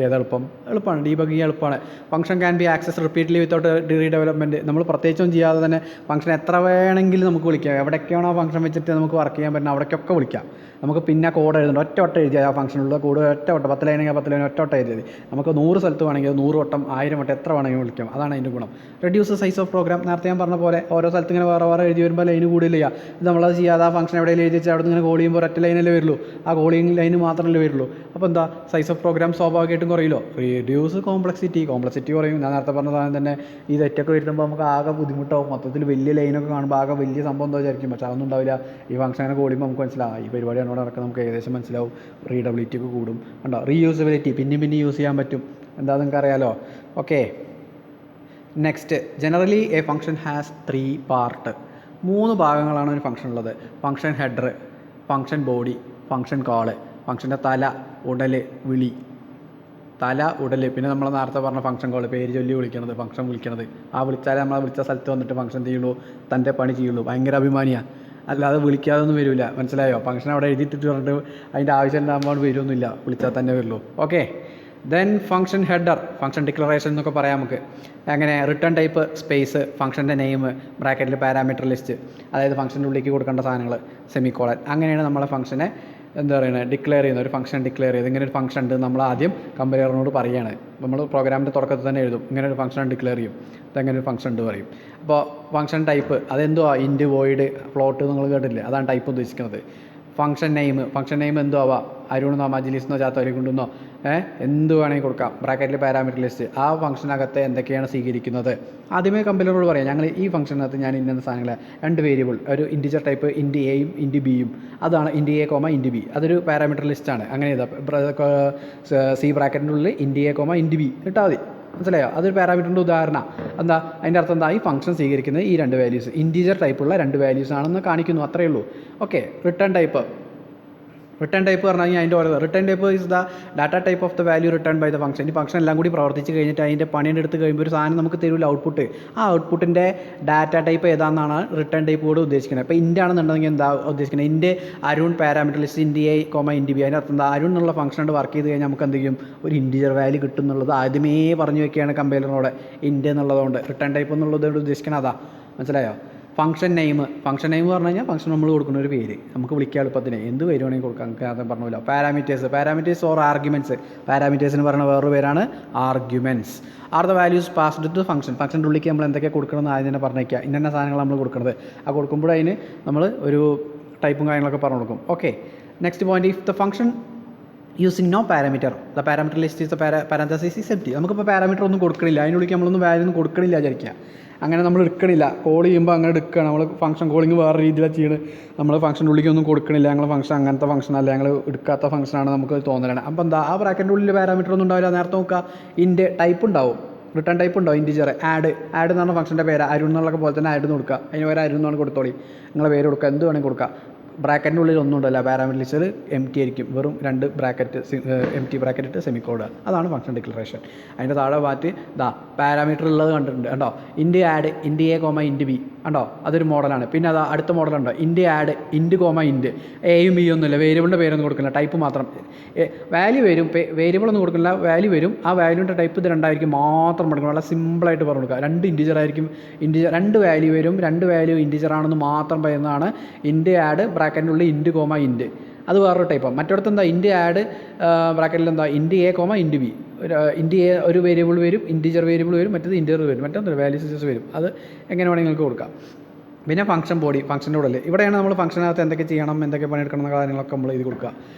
എളുപ്പമാണ്, ഡീബഗിങ് എളുപ്പമാണ്. Function can be access repeatedly without redevelopment. നമ്മൾ പ്രത്യേകിച്ചൊന്നും ചെയ്യാതെ തന്നെ ഫംഗ്ഷൻ എത്ര വേണമെങ്കിലും നമുക്ക് വിളിക്കാം. എവിടേക്കാണോ ആ ഫംഗ്ഷൻ വെച്ചിട്ട് നമുക്ക് വർക്ക് ചെയ്യാൻ പറ്റുന്നത് അവിടേക്കൊക്കെ വിളിക്കാം. നമുക്ക് പിന്നെ കോഡ് എഴുതണ്ട, ഒറ്റ എഴുതിയാൽ ആ ഫംഗ്ഷനുള്ള കോഡ് ഒറ്റ 10 ലൈനെങ്കിൽ 10 ലൈൻ ഒറ്റ എഴുതിയത്. നമുക്ക് 100 സ്ഥലത്ത് വേണമെങ്കിൽ 100 വട്ടം 1000 വട്ടം എത്ര വേണമെങ്കിലും വിളിക്കാം. അതാണ് അതിൻ്റെ ഗുണം. Reduce size of program. നേരത്തെ ഞാൻ പറഞ്ഞ പോലെ ഓരോ സ്ഥലത്ത് ഇങ്ങനെ വേറെ എഴുതി വരുമ്പോൾ ലൈന് കൂടുതൽ ചെയ്യുക. ഇത് നമ്മളത് ചെയ്യാതെ ആ ഫംഗ്ഷൻ എവിടെയെങ്കിലും എഴുതി വെച്ചാൽ അവിടെ നിന്ന് ഇങ്ങനെ കോൾ ചെയ്യുമ്പോൾ ഒറ്റ ലൈനല്ലേ വരുള്ളൂ, ആ കോളിംഗ് ലൈന് മാത്രമല്ലേ വരുള്ളൂ. അപ്പോൾ എന്താ, സൈസ് ഓഫ് പ്രോഗ്രാം സ്വാഭാവികമായിട്ടും കുറയില്ലോ. റെഡ്യൂസ് കോംപ്ലക്സിറ്റി കുറയും. ഞാൻ നേരത്തെ പറഞ്ഞ സാധനം തന്നെ, ഈ തെറ്റൊക്കെ വരുത്തുമ്പോൾ നമുക്ക് ആകെ ബുദ്ധിമുട്ടാവും. മൊത്തത്തിൽ വലിയ ലൈനൊക്കെ കാണുമ്പോൾ ആകെ വലിയ സംഭവം എന്താ വിചാരിക്കും. പക്ഷേ അതൊന്നും ഉണ്ടാവില്ല. ഈ ഫംഗ്ഷനെ കോൾ ചെയ്യുമ്പോൾ നമുക്ക് മനസ്സിലാവും ഈ പരിപാടി എന്നോട് നടക്കുക, നമുക്ക് ഏകദേശം മനസ്സിലാവും. റീഡബിലിറ്റി ഒക്കെ കൂടും. കണ്ടോ, റീയൂസബിലിറ്റി പിന്നെ യൂസ് ചെയ്യാൻ പറ്റും. എന്താ നിങ്ങൾക്ക് അറിയാലോ. Okay, next, generally a function has 3 part. 3 ഭാഗങ്ങളാണ് ഒരു ഫംഗ്ഷൻ ഉള്ളത്. Function header, function body, function call. ഫംഗ്ഷൻ്റെ തല, ഉടൽ, വിളി. തല, ഉടൽ, പിന്നെ നമ്മൾ നേരത്തെ പറഞ്ഞ ഫംഗ്ഷൻ കോള്, പേര് ചൊല്ലി വിളിക്കണത്, ഫംഗ്ഷൻ വിളിക്കണത്. ആ വിളിച്ചാലേ നമ്മളെ വിളിച്ച സ്ഥലത്ത് വന്നിട്ട് ഫംഗ്ഷൻ ചെയ്യുള്ളൂ, തൻ്റെ പണി ചെയ്യുള്ളൂ. ഭയങ്കര അഭിമാനിയാണ്. അല്ലാതെ വിളിക്കാതൊന്നും വരില്ല. മനസ്സിലായോ? ഫംഗ്ഷൻ അവിടെ എഴുതിയിട്ടിട്ട് പറഞ്ഞിട്ട് അതിൻ്റെ ആവശ്യം ഉണ്ടാകുമ്പോൾ വരുമൊന്നുമില്ല, വിളിച്ചാൽ തന്നെ വരുള്ളൂ. Okay, then function header, function declaration എന്നൊക്കെ പറയാം നമുക്ക്. അങ്ങനെ റിട്ടേൺ ടൈപ്പ്, സ്പേസ്, ഫംഗ്ഷൻ്റെ നെയിം, ബ്രാക്കറ്റിൽ പാരാമീറ്റർ ലിസ്റ്റ്, അതായത് ഫംഗ്ഷൻ്റെ ഉള്ളിലേക്ക് കൊടുക്കേണ്ട സാധനങ്ങൾ, സെമിക്കോളൻ. അങ്ങനെയാണ് നമ്മളെ ഫംഗ്ഷനെ എന്താ പറയുന്നത്, ഡിക്ലെയർ ചെയ്യുന്നത്. ഒരു ഫംഗ്ഷൻ ഡിക്ലെയർ ചെയ്ത് ഇങ്ങനെ ഒരു ഫംഗ്ഷൻ ഉണ്ട് നമ്മൾ ആദ്യം കമ്പൈലറിനോട് പറയുകയാണ്. നമ്മൾ പ്രോഗ്രാമിൻ്റെ തുടക്കത്തിൽ തന്നെ എഴുതും, ഇങ്ങനെ ഒരു ഫംഗ്ഷൻ ഡിക്ലെയർ ചെയ്യും, ഇതെങ്ങനെ ഒരു ഫംഗ്ഷൻ ഉണ്ട് പറയും. അപ്പോൾ ഫംഗ്ഷൻ ടൈപ്പ് അതെന്തുവാ, ഇൻറ്റ്, വോയിഡ്, ഫ്ലോട്ട് നിങ്ങൾ കേട്ടില്ലേ, അതാണ് ടൈപ്പ് ഉദ്ദേശിക്കുന്നത്. ഫംഗ്ഷൻ നെയിം എന്തോ ആവാം, അരുണെന്നോ മജിലിസ്ന്നോ ചാത്തോലിക്കുണ്ടെന്നോ എന്ത് വേണമെങ്കിൽ കൊടുക്കാം. ബ്രാക്കറ്റിൽ പാരാമീറ്റർ ലിസ്റ്റ്, ആ ഫംഗ്ഷനകത്ത് എന്തൊക്കെയാണ് സ്വീകരിക്കുന്നത് ആദ്യമേ കമ്പൈലറോട് പറയാം. ഞങ്ങൾ ഈ ഫംഗ്ഷനകത്ത് ഞാൻ ഇന്ന സാധനങ്ങൾ 2 വേരിയബിൾ, ഒരു ഇൻറ്റിജർ ടൈപ്പ് ഇൻറ്റ് എയും ഇൻറ്റ് ബിയും, അതാണ് ഇൻറ്റ് എ കോമ ഇൻറ്റ് ബി, അതൊരു പാരാമീറ്റർ ലിസ്റ്റാണ്. അങ്ങനെ സി ബ്രാക്കറ്റിൻ്റെ ഉള്ളിൽ ഇൻറ്റ് എ കോമ ഇൻറ്റ് ബി ഇട്ടാൽ മതി. മനസ്സിലായോ? അതൊരു പാരാമീറ്ററിൻ്റെ ഉദാഹരണം. എന്താ അതിൻ്റെ അർത്ഥം, എന്താ ഈ ഫംഗ്ഷൻ സ്വീകരിക്കുന്നത് ഈ 2 വാല്യൂസ്, ഇൻറ്റീജർ ടൈപ്പുള്ള 2 വാല്യൂസ് ആണെന്ന് കാണിക്കുന്നു, അത്രയേ ഉള്ളൂ. ഓക്കെ, റിട്ടേൺ ടൈപ്പ് പറഞ്ഞു കഴിഞ്ഞാൽ അതിൻ്റെ ഓരോ return type is the data type of the value return by the function. ഈ ഫംഗ്ഷൻ എല്ലാം കൂടി പ്രവർത്തിച്ച് കഴിഞ്ഞിട്ട് അതിൻ്റെ പണിയുടെ എടുത്ത് കഴിയുമ്പോൾ ഒരു സാധനം നമുക്ക് തരില്ല, ഔട്ട്പുട്ട്. ആ ഔട്ട്പുട്ടിൻ്റെ ഡാറ്റ ടൈപ്പ് ഏതാണെന്നാണ് റിട്ടേൺ ടൈപ്പ് കൂടെ ഉദ്ദേശിക്കുന്നത്. ഇപ്പോൾ ഇൻ്റ് ആണെന്നുണ്ടെങ്കിൽ എന്താ ഉദ്ദേശിക്കുന്നത്, ഇൻ്റെ അരുൺ parameter list int a comma int b. അതിൻ്റെ അർത്ഥം എന്താ, അരുൺ എന്നുള്ള ഫംഗ്ഷൻ വർക്ക് ചെയ്ത് കഴിഞ്ഞാൽ നമുക്ക് എന്ത് ചെയ്യും, ഒരു ഇൻറ്റീജർ വാല്യൂ കിട്ടും എന്നുള്ളത് ആദ്യമേ പറഞ്ഞു വെക്കുകയാണ് കമ്പൈലറിനോട്. ഇൻറ്റ് എന്നുള്ളതുകൊണ്ട് റിട്ടേൺ ടൈപ്പ് എന്നുള്ളത് ഉദ്ദേശിക്കുന്നത് അതാ. മനസ്സിലായോ? ഫംഗ്ഷൻ നെയിം പറഞ്ഞു കഴിഞ്ഞാൽ ഫംഗ്ഷൻ നമ്മൾ കൊടുക്കുന്ന ഒരു പേര്, നമുക്ക് വിളിക്കാൻ എളുപ്പത്തിന് എന്ത് പേര് വേണമെങ്കിൽ കൊടുക്കാം. നമുക്ക് അത് പറഞ്ഞില്ല. Parameters or arguments. പാരാമീറ്റേഴ്സിന് പറയുന്ന വേറൊരു പേരാണ് arguments. Are the values passed to ഫംഗ്ഷൻ്റെ ഉള്ളിലേക്ക് നമ്മൾ എന്തൊക്കെ കൊടുക്കണമെന്ന് ആദ്യം തന്നെ പറഞ്ഞേക്കുക. ഇന്ന സാധനങ്ങൾ നമ്മൾ കൊടുക്കുന്നത്. ആ കൊടുക്കുമ്പോൾ അതിന് നമ്മൾ ഒരു ടൈപ്പും കാര്യങ്ങളൊക്കെ പറഞ്ഞു കൊടുക്കും. Okay, next point, if the function using no parameter, the parameter list is the parenthesis is empty. നമുക്കിപ്പോൾ പാരാമീറ്റർ ഒന്നും കൊടുക്കണില്ല, അതിനുള്ളിൽ നമ്മളൊന്നും വാല്യൂ ഒന്നും കൊടുക്കണില്ല വിചാരിക്കുക. അങ്ങനെ നമ്മൾ എടുക്കണില്ല, കോൾ ചെയ്യുമ്പോൾ അങ്ങനെ എടുക്കുകയാണ് നമ്മൾ. ഫംഗ്ഷൻ കോളിങ് വേറെ രീതിയിലാണ് ചെയ്യുന്നത്. നമ്മൾ ഫംഗ്ഷൻ്റെ ഉള്ളിലേക്കൊന്നും കൊടുക്കണില്ല, ഞങ്ങൾ ഫംഗ്ഷൻ അങ്ങനത്തെ ഫംഗ്ഷനല്ല, ഞങ്ങൾ എടുക്കാത്ത ഫംഗ്ഷനാണ് നമുക്ക് തോന്നലാണ്. അപ്പോൾ എന്താ, ആ ബ്രാക്കറ്റിൻ്റെ ഉള്ളിൽ പാരാമീറ്റർ ഒന്നും ഉണ്ടാവില്ല. നേരത്തെ നോക്കുക, ഇൻ്റെ ടൈപ്പ് ഉണ്ടാവും, റിട്ടേൺ ടൈപ്പ് ഉണ്ടാവും, ഇൻറ്റിജർ. ആഡ് എന്ന് പറഞ്ഞ ഫംഗ്ഷൻ്റെ പേര് അരുൺ എന്നുള്ളൊക്കെ പോലെ തന്നെ ആഡ് കൊടുക്കുക. അതിന് പേര് അരുൺ എന്നാണ് കൊടുത്തോളി, നിങ്ങളെ പേര് കൊടുക്കുക, എന്ത് വേണമെങ്കിൽ കൊടുക്കുക. ബ്രാക്കറ്റിൻ്റെ ഉള്ളിൽ ഒന്നും ഉണ്ടല്ല, പാരാമീറ്റർ ലിസ്റ്റിൽ എംറ്റി ആയിരിക്കും, വെറും 2 ബ്രാക്കറ്റ് എംറ്റി ബ്രാക്കറ്റ് ഇട്ട് സെമിക്കോഡ്. അതാണ് ഫംഗ്ഷൻ ഡിക്ലറേഷൻ. അതിൻ്റെ താഴെ മാറ്റി പാരാമീറ്റർ ഉള്ളത് കണ്ടിട്ടുണ്ട് കണ്ടോ, ഇൻറ്റ് add ഇൻറ്റ് a comma int B കണ്ടോ, അതൊരു മോഡലാണ്. പിന്നെ അടുത്ത മോഡലുണ്ടോ, ഇൻറ്റ് ആഡ് ഇൻറ്റ് കോമ ഇൻറ്റ്, എയും ബി ഒന്നുമില്ല, വേരിയബിളിൻ്റെ പേരൊന്നും കൊടുക്കില്ല, ടൈപ്പ് മാത്രം. വാല്യൂ വരും, വേരിയബിൾ ഒന്നും കൊടുക്കില്ല, വാല്യൂ വരും. ആ വാല്യൂൻ്റെ ടൈപ്പ് ഇത് 2 മാത്രം പഠിക്കണം. വളരെ സിമ്പിളായിട്ട് പറഞ്ഞു കൊടുക്കുക. 2 ഇൻറ്റിജർ ആയിരിക്കും, 2 വാല്യൂ വരും, 2 വാല്യൂ ഇൻറ്റിജർ ആണെന്ന് മാത്രം പറയുന്നതാണ് ഇൻറ്റ് ആഡ് ബ്രാക്കറ്റിൻ്റെ ഉള്ളിൽ ഇൻറ്റ് കോമ ഇൻറ്റ്. അത് വേറൊരു ടൈപ്പാണ്. മറ്റിടത്ത് എന്താ, ഇൻറ്റ് ആഡ് ബ്രാക്കറ്റിൽ എന്താ, ഇൻറ്റ് a comma int B. ഇൻറ്റ് A ഒരു വേരിയബിൾ വരും, ഇൻറ്റിജർ വേരിയബിൾ വരും, മറ്റേത് ഇൻറ്റിജർ വരും, മറ്റൊന്നും വാല്യൂ സിസ്റ്റസ് വരും. അത് എങ്ങനെ വേണമെങ്കിൽ നിങ്ങൾക്ക് കൊടുക്കാം. പിന്നെ ഫംഗ്ഷൻ ബോഡി, ഫംഗ്ഷൻ്റെ ഉള്ളിൽ ഇവിടെയാണ് നമ്മൾ ഫംഗ്ഷനകത്ത് എന്തൊക്കെ ചെയ്യണം, എന്തൊക്കെ പണിയെടുക്കണം എന്ന കാര്യങ്ങളൊക്കെ നമ്മൾ ഇത് കൊടുക്കുക.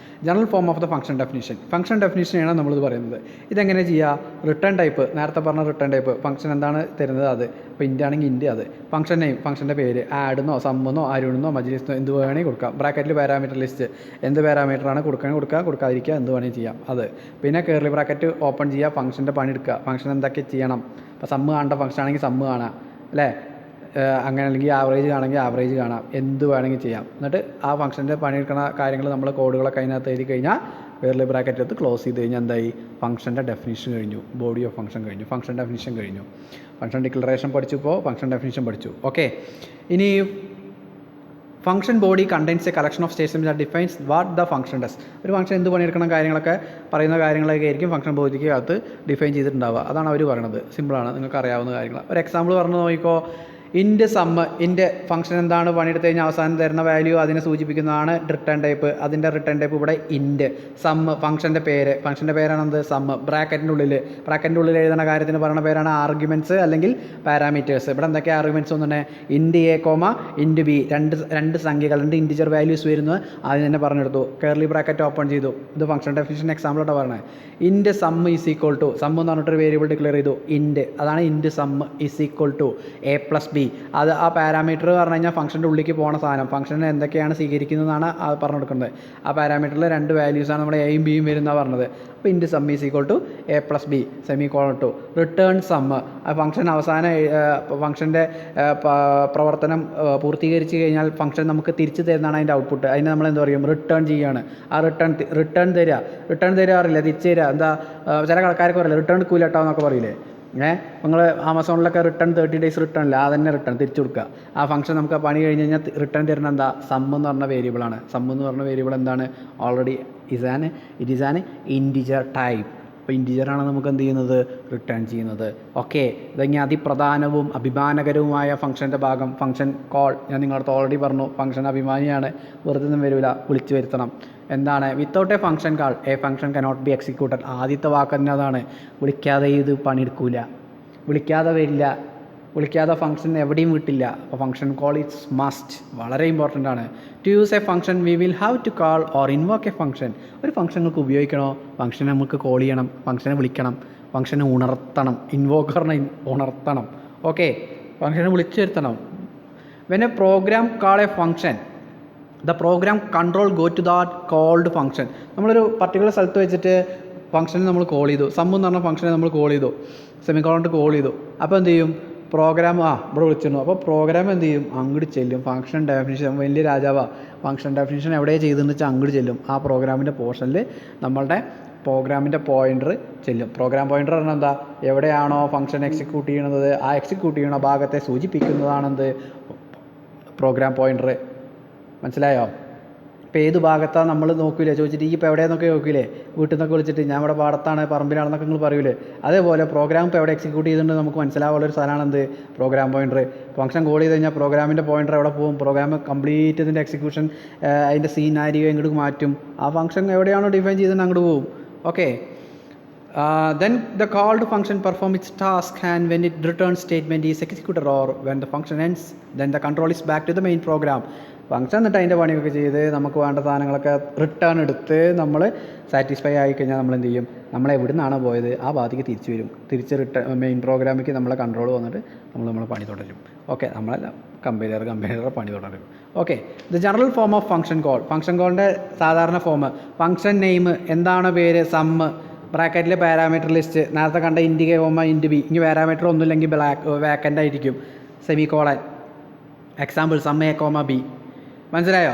General form of the function definition. Function ഡെഫിനിഷനാണ് നമ്മളിത് പറയുന്നത്. ഇതെങ്ങനെ ചെയ്യുക? റിട്ടേൺ ടൈപ്പ്, നേരത്തെ പറഞ്ഞ റിട്ടേൺ ടൈപ്പ്, ഫംഗ്ഷൻ എന്താണ് തരുന്നത് അത്. ഇപ്പോൾ ഇൻ്റ് ആണെങ്കിൽ ഇൻ്റ്, അത് ഫംഗ്ഷൻ നെയിം, ഫംഗ്ഷൻ്റെ പേര്, ആഡെന്നോ സമ്മെന്നോ അരുണെന്നോ മജ്ലിസെന്നോ എന്ത് വേണമെങ്കിൽ കൊടുക്കാം. ബ്രാക്കറ്റിൽ പാരാമീറ്റർ ലിസ്റ്റ്, എന്ത് പാരാമീറ്ററാണ് കൊടുക്കാതിരിക്കുക, എന്ത് വേണമെങ്കിൽ ചെയ്യാം അത്. പിന്നെ കേർലി ബ്രാക്കറ്റ് ഓപ്പൺ ചെയ്യുക, ഫംഗ്ഷൻ്റെ പണി എടുക്കുക. ഫംഗ്ഷൻ എന്തൊക്കെ ചെയ്യണം? ഇപ്പോൾ സമ്മ് കാണേണ്ട ഫംഗ്ഷൻ ആണെങ്കിൽ സമ്മ് കാണാം അല്ലേ, അങ്ങനെ അല്ലെങ്കിൽ ആവറേജ് കാണുമെങ്കിൽ ആവറേജ് കാണാം, എന്ത് വേണമെങ്കിൽ ചെയ്യാം. എന്നിട്ട് ആ ഫംഗ്ഷൻ്റെ പണിയെടുക്കുന്ന കാര്യങ്ങൾ നമ്മൾ കോഡുകളൊക്കെ അതിനകത്ത് എഴുതി കഴിഞ്ഞാൽ കേർലി ബ്രാക്കറ്റ് എടുത്ത് ക്ലോസ് ചെയ്ത് കഴിഞ്ഞാൽ എന്തായി? ഫംഗ്ഷൻ്റെ ഡെഫിനിഷൻ കഴിഞ്ഞു, ബോഡി ഓഫ് ഫംഗ്ഷൻ കഴിഞ്ഞു, ഫംഗ്ഷൻ ഡെഫിനിഷൻ കഴിഞ്ഞു. ഫംഗ്ഷൻ ഡിക്ലറേഷൻ പഠിച്ചപ്പോൾ ഫംഗ്ഷൻ ഡെഫിനിഷൻ പഠിച്ചു. ഓക്കെ, ഇനി function body contains A collection of statements that defines what the function does. ഒരു ഫംഗ്ഷൻ എന്ത് പണിയെടുക്കണം കാര്യങ്ങളൊക്കെ പറയുന്ന കാര്യങ്ങളൊക്കെ ആയിരിക്കും ഫംഗ്ഷൻ ബോഡിക്ക് അകത്ത് ഡിഫൈൻ ചെയ്തിട്ടുണ്ടാവുക. അതാണ് അവർ പറയുന്നത്. സിമ്പിളാണ്, നിങ്ങൾക്ക് അറിയാവുന്ന കാര്യങ്ങൾ. ഒരു എക്സാമ്പിൾ പറഞ്ഞു നോക്കിക്കോ. ഇൻറ്റ് സമ്മ്, ഇൻ്റെ ഫംഗ്ഷൻ എന്താണ് പണിയെടുത്ത് കഴിഞ്ഞാൽ അവസാനം തരുന്ന വാല്യൂ അതിനെ സൂചിപ്പിക്കുന്നതാണ് റിട്ടേൺ ടൈപ്പ്. അതിൻ്റെ റിട്ടേൺ ടൈപ്പ് ഇവിടെ ഇൻറ്റ്. സമ്മ് ഫംഗ്ഷൻ്റെ പേര്, ഫംഗ്ഷൻ്റെ പേരാണ് എന്ത്? സമ്മ്. ബ്രാക്കറ്റിൻ്റെ ഉള്ളിൽ എഴുതുന്ന കാര്യത്തിന് പറയുന്ന പേരാണ് ആർഗ്യുമെൻറ്റ്സ് അല്ലെങ്കിൽ പാരാമീറ്റേഴ്സ്. ഇവിടെ എന്തൊക്കെ arguments ഒന്നെ? ഇൻറ്റ് a comma int B, രണ്ട് സംഖ്യകൾ, രണ്ട് ഇൻറ്റിജർ വാല്യൂസ് വരുന്നത് ആദ്യം തന്നെ പറഞ്ഞെടുത്തു. കേർലി ബ്രാക്കറ്റ് ഓപ്പൺ ചെയ്തു. ഇത് ഫംഗ്ഷൻ ഡെഫിനിഷൻ എക്സാമ്പിളോട്ട് പറഞ്ഞത്. Int sum is equal to, sum എന്ന് പറഞ്ഞിട്ടൊരു വേരിയബിൾ ഡിക്ലെയർ ചെയ്തു ഇൻറ്റ്, അതാണ് int sum is equal to a plus b. അത് ആ പാരാമീറ്റർ പറഞ്ഞു കഴിഞ്ഞാൽ ഫംഗ്ഷൻ്റെ ഉള്ളിലേക്ക് പോകുന്ന സാധനം, ഫംഗ്ഷന് എന്തൊക്കെയാണ് സ്വീകരിക്കുന്നതെന്നാണ് അത് പറഞ്ഞു കൊടുക്കുന്നത്. ആ പാരാമീറ്ററിൽ രണ്ട് വാല്യൂസാണ് നമ്മുടെ എയും ബിയും വരുന്നതാണ് പറഞ്ഞത്. അപ്പോൾ int sum is equal to a plus b semicolon to return sum. ആ ഫംഗ്ഷൻ അവസാനം ഫംഗ്ഷൻ്റെ പ്രവർത്തനം പൂർത്തീകരിച്ച് കഴിഞ്ഞാൽ ഫംഗ്ഷൻ നമുക്ക് തിരിച്ചു തരുന്നതാണ് അതിൻ്റെ ഔട്ട്പുട്ട്. അതിനെ നമ്മൾ എന്താ പറയും? റിട്ടേൺ ചെയ്യുകയാണ്. ആ റിട്ടേൺ തരാറില്ല, തിരിച്ചു തരിക. എന്താ ചില ആൾക്കാർക്ക് പറയില്ല റിട്ടേൺ എടുക്കൂല കേട്ടോ എന്നൊക്കെ പറയില്ലേ. നിങ്ങൾ ആമസോണിലൊക്കെ റിട്ടേൺ 30 days റിട്ടേൺ ഇല്ല, അതന്നെ റിട്ടേൺ തിരിച്ചു കൊടുക്കുക. ആ ഫംഗ്ഷൻ നമുക്ക് പണി കഴിഞ്ഞ് കഴിഞ്ഞാൽ റിട്ടേൺ തരുന്ന എന്താ? സമ്മ് എന്ന് പറഞ്ഞ വേരിയബിളാണ്. സമ്മ് എന്ന് പറഞ്ഞ വേരിയബിൾ എന്താണ്? Already it is an integer type. അപ്പോൾ ഇൻറ്റിജറാണ് നമുക്ക് എന്ത് ചെയ്യുന്നത്? റിട്ടേൺ ചെയ്യുന്നത്. ഓക്കെ, ഇതെങ്ങനെ അതിപ്രധാനവും അഭിമാനകരവുമായ ഫംഗ്ഷൻ്റെ ഭാഗം ഫംഗ്ഷൻ കോൾ. ഞാൻ നിങ്ങളടുത്ത് ഓൾറെഡി പറഞ്ഞു, ഫംഗ്ഷൻ അഭിമാനിയാണ്, വെറുതെ ഒന്നും വരില്ല, വിളിച്ചു വരുത്തണം. എന്താണ്? Without a function call a function cannot be executed. ആദ്യത്തെ വാക്ക് തന്നെ അതാണ്. വിളിക്കാതെ ഇത് പണിയെടുക്കൂല, വിളിക്കാതെ വരില്ല, വിളിക്കാതെ ഫംഗ്ഷൻ എവിടെയും വിട്ടില്ല. അപ്പോൾ ഫംഗ്ഷൻ കോൾ ഇറ്റ്സ് മസ്റ്റ്, വളരെ ഇമ്പോർട്ടൻ്റ് ആണ്. To use a function we will have to call or invoke a function. ഒരു ഫംഗ്ഷൻ നമുക്ക് ഉപയോഗിക്കണോ? ഫംഗ്ഷനെ നമുക്ക് കോൾ ചെയ്യണം, ഫംഗ്ഷനെ വിളിക്കണം, ഫംഗ്ഷനെ ഉണർത്തണം. ഇൻവോക്കറിനെ ഉണർത്തണം. ഓക്കെ, ഫംഗ്ഷനെ വിളിച്ചു വരുത്തണം. When a program call a function the program control go to that called function. നമ്മളൊരു പർട്ടിക്കുലർ സ്ഥലത്ത് വെച്ചിട്ട് ഫംഗ്ഷനെ നമ്മൾ കോൾ ചെയ്തു, സമ്മ് എന്ന് പറഞ്ഞ ഫംഗ്ഷനെ നമ്മൾ കോൾ ചെയ്തു, സെമിക്കോളോട്ട് കോൾ ചെയ്തു. അപ്പോൾ എന്ത് ചെയ്യും? പ്രോഗ്രാം ഇവിടെ വിളിച്ചിരുന്നു. അപ്പോൾ പ്രോഗ്രാം എന്ത് ചെയ്യും? അങ്ങോട്ട് ചെല്ലും. ഫംഗ്ഷൻ ഡെഫിനിഷൻ വലിയ രാജാവാണ്. ഫംഗ്ഷൻ ഡെഫിനിഷൻ എവിടെയാണ് ചെയ്തതെന്ന് വെച്ചാൽ അങ്ങോട്ട് ചെല്ലും. ആ പ്രോഗ്രാമിൻ്റെ പോർഷനിൽ നമ്മളുടെ പ്രോഗ്രാമിൻ്റെ പോയിൻ്റർ ചെല്ലും. പ്രോഗ്രാം പോയിൻ്റർ പറഞ്ഞാൽ എന്താ? എവിടെയാണോ ഫംഗ്ഷൻ എക്സിക്യൂട്ട് ചെയ്യുന്നത് ആ എക്സിക്യൂട്ട് ചെയ്യുന്ന ഭാഗത്തെ സൂചിപ്പിക്കുന്നതാണെന്ത്? Programme pointer. മനസ്സിലായോ? ഇപ്പോൾ ഏത് ഭാഗത്താണ് നമ്മൾ നോക്കില്ലേ ചോദിച്ചിട്ട് ഈ ഇപ്പോൾ എവിടെയെന്നൊക്കെ നോക്കില്ലേ, വീട്ടിൽ നിന്നൊക്കെ വിളിച്ചിട്ട് ഞാൻ ഇവിടെ പാടത്താണ് പറമ്പിലാണെന്നൊക്കെ നിങ്ങൾ പറയൂലേ. അതേപോലെ പ്രോഗ്രാം ഇപ്പോൾ എവിടെ എക്സിക്യൂട്ട് ചെയ്തിട്ടുണ്ട് നമുക്ക് മനസ്സിലാവുള്ളൊരു സ്ഥലമാണ് എന്ത്? Programme pointer. ഫംഗ്ഷൻ കോൾ ചെയ്ത് കഴിഞ്ഞാൽ പ്രോഗ്രാമിൻ്റെ പോയിൻ്റർ എവിടെ പോകും? പ്രോഗ്രാം കംപ്ലീറ്റ് ഇതിൻ്റെ എക്സിക്യൂഷൻ അതിൻ്റെ സീനാരിയോ എങ്ങോട്ട് മാറ്റും. ആ ഫംഗ്ഷൻ എവിടെയാണോ ഡിഫൈൻ ചെയ്തിട്ട് അങ്ങോട്ട് പോകും. Okay, then the called function perform its task, and when it return statement is executed or when the function ends, then the control is back to the main program. Function എന്നിട്ട് അതിൻ്റെ പണിയൊക്കെ ചെയ്ത് നമുക്ക് വേണ്ട സാധനങ്ങളൊക്കെ റിട്ടേൺ എടുത്ത് നമ്മൾ സാറ്റിസ്ഫൈ ആയി കഴിഞ്ഞാൽ നമ്മൾ എന്ത് ചെയ്യും? നമ്മൾ എവിടെ നിന്നാണോ പോയത് ആ ഭാഗത്തേക്ക് തിരിച്ചു വരും. തിരിച്ച് മെയിൻ പ്രോഗ്രാമിലേക്ക് നമ്മളെ കൺട്രോൾ വന്നിട്ട് നമ്മൾ പണി തുടരും. ഓക്കെ, നമ്മളല്ല കമ്പൈലർ പണി തുടരും. Okay, the general form of function call. Function കോളിൻ്റെ സാധാരണ ഫോം ഫംഗ്ഷൻ നെയിം എന്താണോ പേര്, സമ്മ്, ബ്രാക്കറ്റിൽ പാരാമീറ്റർ ലിസ്റ്റ്, നേരത്തെ കണ്ട int a comma int b. ഇനി പാരാമീറ്റർ ഒന്നുമില്ലെങ്കിൽ വാക്കൻ്റ് ആയിരിക്കും, semicolon. Example sum a comma b. മനസ്സിലായോ?